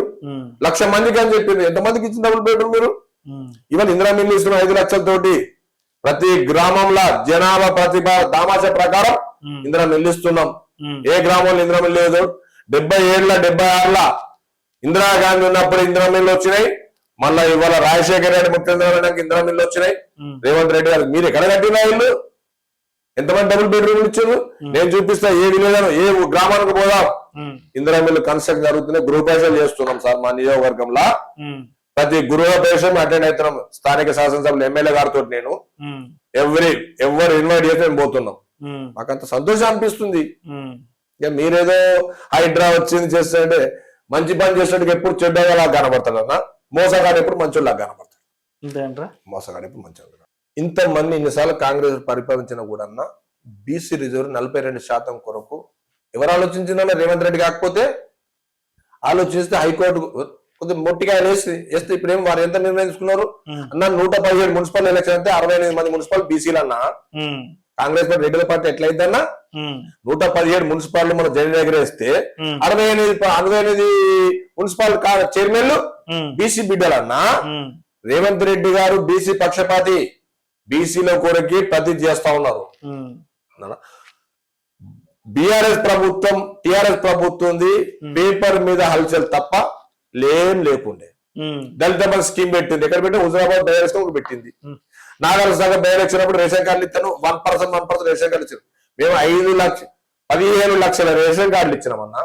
1,00,000 మందికి అని చెప్పింది. ఎంతమందికి ఇచ్చిన డబుల్ బెడ్రూమ్ మీరు? ఇవాళ ఇందిరా మిల్లు ఇస్తున్న 5 లక్షలతోటి ప్రతి గ్రామంలో జనాభా ప్రతిభ దామాష ప్రకారం ఇందిరా మిల్లు ఇస్తున్నాం. ఏ గ్రామంలో ఇందిరా మిల్లు లేదు? 77 76 ఇందిరాగాంధీ ఉన్నప్పుడు ఇందిరా మిల్లు వచ్చినాయి. మళ్ళా ఇవాళ రాజశేఖర రెడ్డి ముఖ్యమంత్రి ఇందిరా మిల్లు వచ్చినాయి. రేవంత్ రెడ్డి గారు మీరు ఎక్కడ కట్టినా ఇల్లు? ఎంతమంది డబుల్ బెడ్రూమ్లు ఇచ్చారు? నేను చూపిస్తా. ఏ విలేజ్ ఏ గ్రామానికి పోదాం, ఇందిరా మిల్లు కన్స్ట్రక్షన్ జరుగుతున్నాయి. గృహప్రవేశాలు చేస్తున్నాం సార్ మా నియోజకవర్గంలో. ప్రతి గృహప్రవేశం అటెండ్ అవుతున్నాం. స్థానిక శాసనసభలో ఎమ్మెల్యే గారితో నేను ఎవరు ఇన్వైట్ చేస్తే మేము పోతున్నాం. మాకంత సంతోషం అనిపిస్తుంది. ఇక మీరేదో హైడ్రా వచ్చింది చేస్తే మంచి పని చేసేటికి ఎప్పుడు చెడ్డగా కనబడతాడు అన్న. మోసగాడు ఎప్పుడు మంచోళ్ళగా కనబడతాడు. మోసగాడు ఎప్పుడు మంచోడు. ఇంతమంది ఇన్నిసార్లు కాంగ్రెస్ పరిపాలించిన కూడా అన్న BC రిజర్వ్ 42% కొరకు ఎవరు ఆలోచించిందన్న? రేవంత్ రెడ్డి కాకపోతే ఆలోచిస్తే హైకోర్టు కొద్దిగా మొట్టిగా వేస్తే ఇప్పుడు ఏం వారు ఎంత నిర్ణయం తీసుకున్నారు అన్న? 117 మున్సిపల్ ఎలక్షన్ అంటే 68 మంది మున్సిపల్ బీసీలు అన్న. కాంగ్రెస్ పార్టీ రెడ్డిల పార్టీ ఎట్లయిద్దన్నా? 117 మున్సిపాలిటీ మన జైలు దగ్గర వేస్తే 68 మున్సిపల్ చైర్మన్లు BC బిడ్డలన్నా. రేవంత్ రెడ్డి గారు BC పక్షపాతి, BCలో కొరకి ప్రతి చేస్తా ఉన్నారు. BRS ప్రభుత్వం TRS ప్రభుత్వం పేపర్ మీద హల్చల్ తప్ప లేకుండే. దళిత బంధు స్కీమ్ పెట్టింది. ఎక్కడ పెట్టి? హుజరాబాద్ బై ఎలక్షన్ ఒకటి పెట్టింది. నాగార్జున సాగర్ బై ఎలక్షన్ అప్పుడు రేషన్ కార్డులు ఇస్తాను 1% రేషన్ కార్డు ఇచ్చారు. మేము 15 లక్షల రేషన్ కార్డులు ఇచ్చినామన్నా.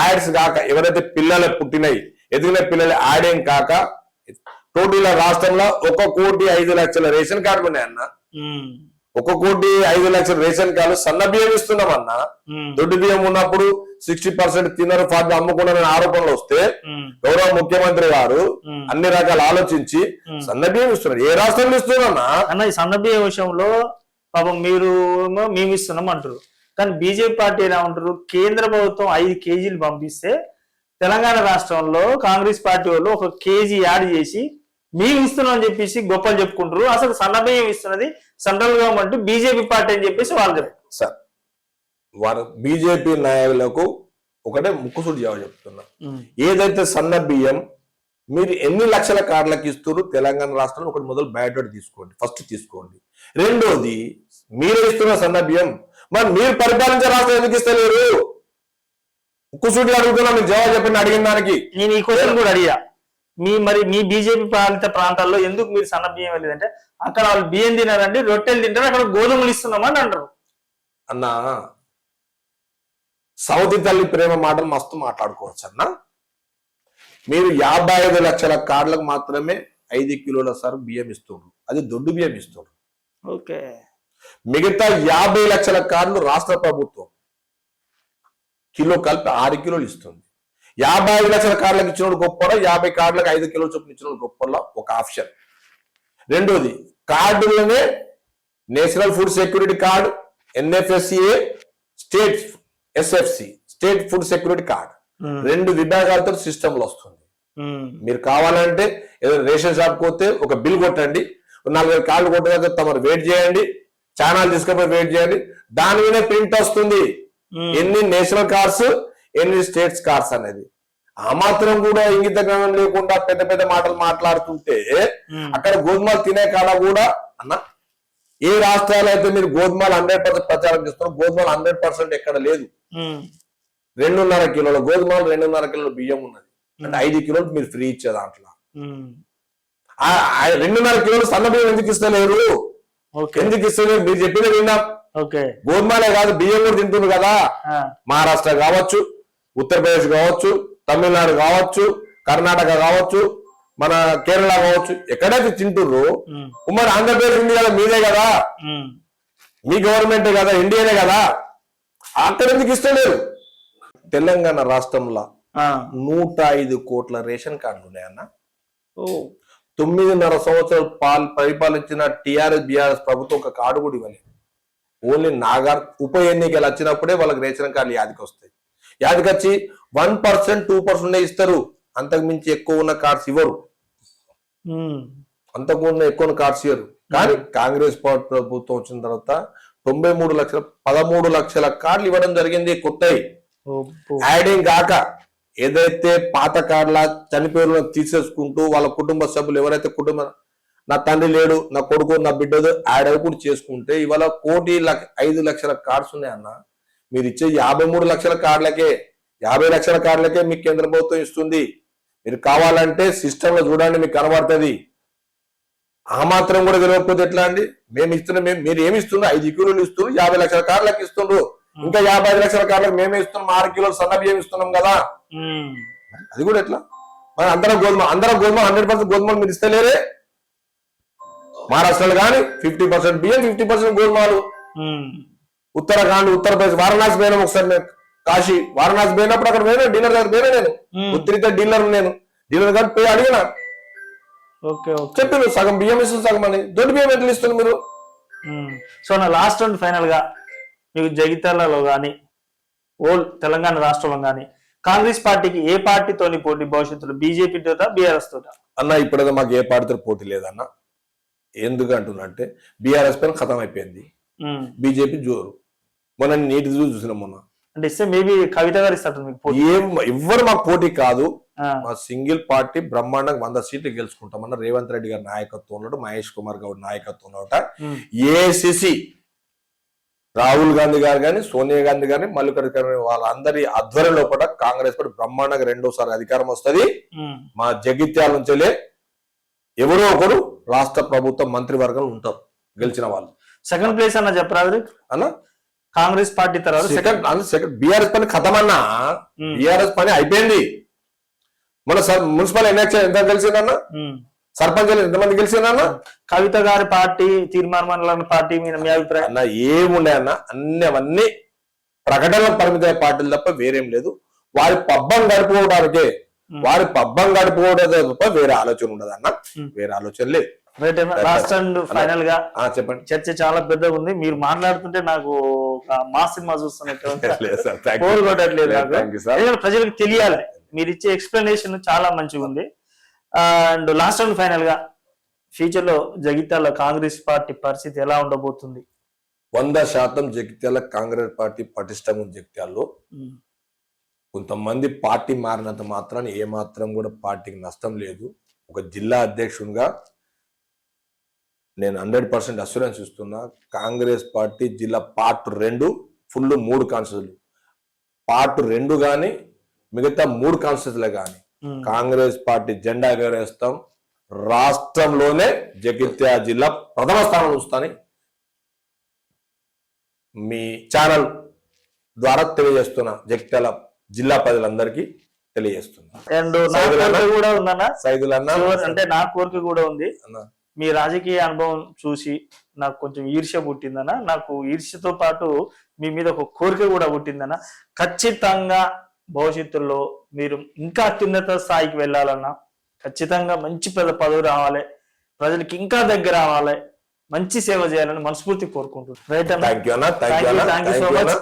యాడ్స్ కాక ఎవరైతే పిల్లలు పుట్టినాయి ఎదిగిన పిల్లలు యాడేం కాక టోటల్ రాష్ట్రంలో 1,05,00,000 రేషన్ కార్డులు ఉన్నాయన్న. 1,05,00,000 రేషన్ కార్డులు సన్న బియ్యం ఇస్తున్నామన్నా. దొడ్డు బియ్యం ఉన్నప్పుడు 60% తిన్నారు 40 అమ్ముకున్నారని ఆరోపణలు వస్తే గౌరవ ముఖ్యమంత్రి గారు అన్ని రకాలు ఆలోచించి సన్న బియ్యం ఇస్తున్నారు. ఏ రాష్ట్రంలో ఇస్తున్నారన్నా? అన్న ఈ సన్న బియ్యం విషయంలో పాపం మేము ఇస్తున్నాం అంటారు, కానీ బీజేపీ పార్టీ ఎలా ఉంటారు? కేంద్ర ప్రభుత్వం 5 కేజీలు పంపిస్తే తెలంగాణ రాష్ట్రంలో కాంగ్రెస్ పార్టీ వాళ్ళు 1 కేజీ యాడ్ చేసి మేము ఇస్తున్నాం అని చెప్పేసి గొప్పలు చెప్పుకుంటారు. అసలు సన్న బియ్యం ఇస్తున్నది సెంట్రల్ గవర్నమెంట్, బీజేపీ పార్టీ అని చెప్పేసి వాళ్ళు చెప్తారు. సార్ వారు బీజేపీ నాయకులకు ఒకటే ముక్కుసూటి జవాబు చెప్తున్నా. ఏదైతే సన్న బియ్యం మీరు ఎన్ని లక్షల కార్డులకు ఇస్తారు తెలంగాణ రాష్ట్రంలో ఒకటి మొదలు బయోడేటా తీసుకోండి, ఫస్ట్ తీసుకోండి. రెండోది మీరే ఇస్తున్న సన్న బియ్యం. మరి మీరు పరిపాలించే రాష్ట్రం ఎందుకు ఇస్తలేరు? ఉక్కుసూటి అడుగుతున్నా, మీరు జవాబు చెప్పండి అడిగిన దానికి. నేను ఈ క్వశ్చన్ కూడా అడిగా. మీ బీజేపీ పాలిత ప్రాంతాల్లో ఎందుకు మీరు సన్న బియ్యం వెళ్ళేదంటే అక్కడ వాళ్ళు బియ్యం తినారండి, రొట్టెలు తింటారు, అక్కడ గోధుమలు ఇస్తున్నామని అంటారు. అన్న సౌతి తల్లి ప్రేమ మాటలు మస్తు మాట్లాడుకోవచ్చు అన్న. మీరు 55 లక్షల కార్డులకు మాత్రమే 5 కిలోల సరుకు బియ్యం ఇస్తున్నారు, అది దొడ్డు బియ్యం ఇస్తున్నారు. ఓకే, మిగతా 50 లక్షల కార్డులు రాష్ట్ర ప్రభుత్వం కిలో కలిపి 6 కిలోలు ఇస్తుంది. 55 లక్షల కార్డులకు ఇచ్చినోడు గొప్పలో, 50 కార్డులకు 5 కిలోలు చొప్పున ఇచ్చినోడు గొప్పలో ఒక ఆప్షన్. రెండోది, కార్డులనే national food security card, NFSCA, state SFC, state food security card, 2 విభాగాలతో సిస్టంలో వస్తుంది. మీరు కావాలంటే ఏదో రేషన్ షాప్ పోతే ఒక బిల్ కొట్టండి, 4 కార్డు కొట్టడానికి తమరు వెయిట్ చేయండి, ఛానల్ తీసుకపోయి వెయిట్ చేయండి, దాని మీద ప్రింట్ వస్తుంది ఎన్ని నేషనల్ కార్డ్స్, ఎన్ని స్టేట్స్ కార్డ్స్ అనేది. ఆ మాత్రం కూడా ఇంగిత జ్ఞానం లేకుండా పెద్ద పెద్ద మాటలు మాట్లాడుతుంటే అక్కడ గోధుమలు తినే కాడ కూడా అన్న, ఏ రాష్ట్రాలు అయితే మీరు గోధుమలు 100% ప్రచారం చేస్తున్నారు, గోధుమలు 100% ఎక్కడ లేదు. 2.5 కిలోల గోధుమలు, 2.5 కిలోల బియ్యం ఉన్నది. అంటే 5 కిలోలు మీరు ఫ్రీ ఇచ్చే దాంట్లో 2.5 కిలోలు సన్న బియ్యం ఎందుకు ఇస్తలేరు? ఎందుకు ఇస్తలేరు? మీరు చెప్పిన విన్నాం. గోధుమలే కాదు, బియ్యం కూడా తింటున్నారు కదా. మహారాష్ట్ర కావచ్చు, ఉత్తరప్రదేశ్ కావచ్చు, తమిళనాడు కావచ్చు, కర్ణాటక కావచ్చు, మన కేరళ కావచ్చు, ఎక్కడైతే తింటుర్రు. ఉమ్మడి ఆంధ్రప్రదేశ్ ఉంది కదా, మీదే కదా, మీ గవర్నమెంటే కదా, ఇండియానే కదా, అక్కడ ఎందుకు ఇస్తలేరు? తెలంగాణ రాష్ట్రంలో 105 కోట్ల రేషన్ కార్డులు ఉన్నాయన్న. 9.5 సంవత్సరాలు పరిపాలించిన టిఆర్ఎస్ బిఆర్ఎస్ ప్రభుత్వం ఒక కార్డు కూడా ఇవ్వలేదు. ఓన్లీ నాగార్ ఉప ఎన్నికలు వచ్చినప్పుడే వాళ్ళకి రేషన్ కార్డులు యాదికి వస్తాయి. యాదికి వచ్చి 1%, 2% ఇస్తారు, అంతకు మించి ఎక్కువ ఉన్న కార్డ్స్ ఇవ్వరు. అంతకు ఎక్కువ కార్డ్స్ ఇవ్వరు. కానీ కాంగ్రెస్ పార్టీ ప్రభుత్వం వచ్చిన తర్వాత 13 లక్షల కార్డులు ఇవ్వడం జరిగింది కొత్తవి. యాడింగ్ కాక ఏదైతే పాత కార్డుల చనిపోయిన తీసేసుకుంటూ వాళ్ళ కుటుంబ సభ్యులు ఎవరైతే నా తండ్రి లేడు, నా కొడుకు, నా బిడ్డదు యాడ్ కూడా చేసుకుంటే ఇవాళ 1,05 లక్షల కార్డ్స్ ఉన్నాయన్న. మీరు ఇచ్చే 53 లక్షల కార్డులకే, 50 లక్షల కార్డులకే మీకు కేంద్ర ప్రభుత్వం ఇస్తుంది. మీరు కావాలంటే సిస్టమ్ లో చూడండి, మీకు కనబడుతుంది. ఆ మాత్రం కూడా తెలియకపోతే ఎట్లా అండి? మేము ఇస్తున్నాం, మీరు ఏమి ఇస్తున్నారు? 5 కిలోలు ఇస్తున్నారు, 50 లక్షల కార్డులకు ఇస్తుండ్రు. ఇంకా 55 లక్షల కార్డులకు మేమే ఇస్తున్నాం, 6 కిలోలు సన్న బియ్యం ఇస్తున్నాం కదా. అది కూడా ఎట్లా? మరి అందరం గోధుమ 100% గోధుమలు మీరు ఇస్తలేరే. మహారాష్ట్రలో కానీ 50% బియ్యం, 50% గోధుమలు. ఉత్తరాఖండ్, ఉత్తరప్రదేశ్, వారణాసి పోయినాం ఒకసారి, నేను కాశీ వారణాసి పోయినప్పుడు అక్కడ పోయినా డీలర్ దగ్గర పోయినా, నేను ఉత్తరిత డీలర్, నేను డీలర్ గారు పోయి అడిగినా, చెప్పారు సగం బియ్యం ఇస్తుంది, సగం అని. దొడ్డు బియ్యం ఎట్లా ఇస్తుంది మీరు? సో నా లాస్ట్ అండ్ ఫైనల్ గా మీకు జగిత్యాలలో గాని ఓల్ తెలంగాణ రాష్ట్రంలో గాని కాంగ్రెస్ పార్టీకి ఏ పార్టీతోని పోటీ భవిష్యత్తులో? బీజేపీ తోట, బీఆర్ఎస్ తోట? అన్న ఇప్పుడైతే మాకు ఏ పార్టీతో పోటీ లేదన్న. ఎందుకు అంటున్నా అంటే బీఆర్ఎస్ పైన ఖతం అయిపోయింది, బీజేపీ జోరు. మొన్న నీటి చూసినాం మొన్న. అంటే ఇస్తే మేబీ కవిత గారు ఇస్తారు మీకు? ఎవ్వరు మాకు పోటీ కాదు. మా సింగిల్ పార్టీ బ్రహ్మాండంగా 100 సీట్లు గెలుచుకుంటామన్న. రేవంత్ రెడ్డి గారి నాయకత్వంలో, మహేష్ కుమార్ గౌడ్ నాయకత్వంలో, ఏఐసిసి రాహుల్ గాంధీ గారు కానీ, సోనియా గాంధీ గాని, మల్లికార్జున వాళ్ళందరి ఆధ్వర్యంలో కూడా కాంగ్రెస్ పార్టీ బ్రహ్మాండంగా 2వ అధికారం వస్తుంది. మా జగిత్యాల నుంచే ఎవరో ఒకరు రాష్ట్ర ప్రభుత్వ మంత్రివర్గం ఉంటారు గెలిచిన వాళ్ళు. సెకండ్ ప్లేస్ అన్న చెప్పరాదు అన్న. కాంగ్రెస్ పార్టీ తర్వాత సెకండ్ బీఆర్ఎస్ పని ఖతమన్నా. బీఆర్ఎస్ పని అయిపోయింది. మన మున్సిపల్ ఎలక్షన్ ఎంత గెలిచిందన్న? సర్పంచ్ ఎంతమంది గెలిచిందన్న? కవిత గారి పార్టీ, తీర్మానం పార్టీ మీద మీ అభిప్రాయం? అన్న ఏముండే అన్న, అవన్నీ ప్రకటనలకు పరిమిత పార్టీలు తప్ప వేరేం లేదు. వారి పబ్బం గడుపుకోవడానికే, వారి పబ్బం గడుపుకోవడం తప్ప వేరే ఆలోచన ఉండదు అన్న. వేరే ఆలోచన లేదు. లాస్ట్ అండ్ ఫైనల్ గా చెప్పండి. చర్చ చాలా పెద్దగా ఉంది. మీరు మాట్లాడుతుంటే నాకు మా సినిమా చూస్తున్నట్టు ప్రజలకు తెలియాలి. మీరు ఇచ్చే ఎక్స్ప్లెనేషన్ చాలా మంచిగా ఉంది. అండ్ లాస్ట్ అండ్ ఫైనల్ గా ఫ్యూచర్ లో జగిత్యాల కాంగ్రెస్ పార్టీ పరిస్థితి ఎలా ఉండబోతుంది? 100% జగిత్యాల కాంగ్రెస్ పార్టీ పటిష్టంగా ఉంది. జగిత్యాల్లో కొంతమంది పార్టీ మారినంత మాత్రాన్ని ఏ మాత్రం కూడా పార్టీకి నష్టం లేదు. ఒక జిల్లా అధ్యక్షునిగా నేను 100% అస్యూరెన్స్ ఇస్తున్నా. కాంగ్రెస్ పార్టీ జిల్లా పార్ట్ 2 ఫుల్ 3 కాన్స్టిట్యూన్సీలు, పార్ట్ 2 కానీ మిగతా 3 కాన్స్టిట్యూన్సీలే కానీ కాంగ్రెస్ పార్టీ జెండా ఎగరేస్తాం. రాష్ట్రంలోనే జగిత్యాల జిల్లా ప్రథమ స్థానం చూస్తాని మీ ఛానల్ ద్వారా తెలియజేస్తున్నా, జగిత్యాల జిల్లా ప్రజలందరికీ తెలియజేస్తున్నా. అండ్ నా కోరిక కూడా ఉందన్న, సైదులన్న అంటే నా కోరిక కూడా ఉంది. మీ రాజకీయ అనుభవం చూసి నాకు కొంచెం ఈర్ష్య పుట్టిందన్న. నాకు ఈర్ష్యతో పాటు మీ మీద ఒక కోరిక కూడా పుట్టిందన్న. ఖచ్చితంగా భవిష్యత్తులో మీరు ఇంకా అత్యున్నత స్థాయికి వెళ్ళాలన్నా, ఖచ్చితంగా మంచి పదవి రావాలి, ప్రజలకి ఇంకా దగ్గర రావాలి, మంచి సేవ చేయాలని మనస్ఫూర్తి కోరుకుంటున్నాను. రైట్ అన్న, థ్యాంక్ యూ అన్న, థ్యాంక్ యూ సో మచ్.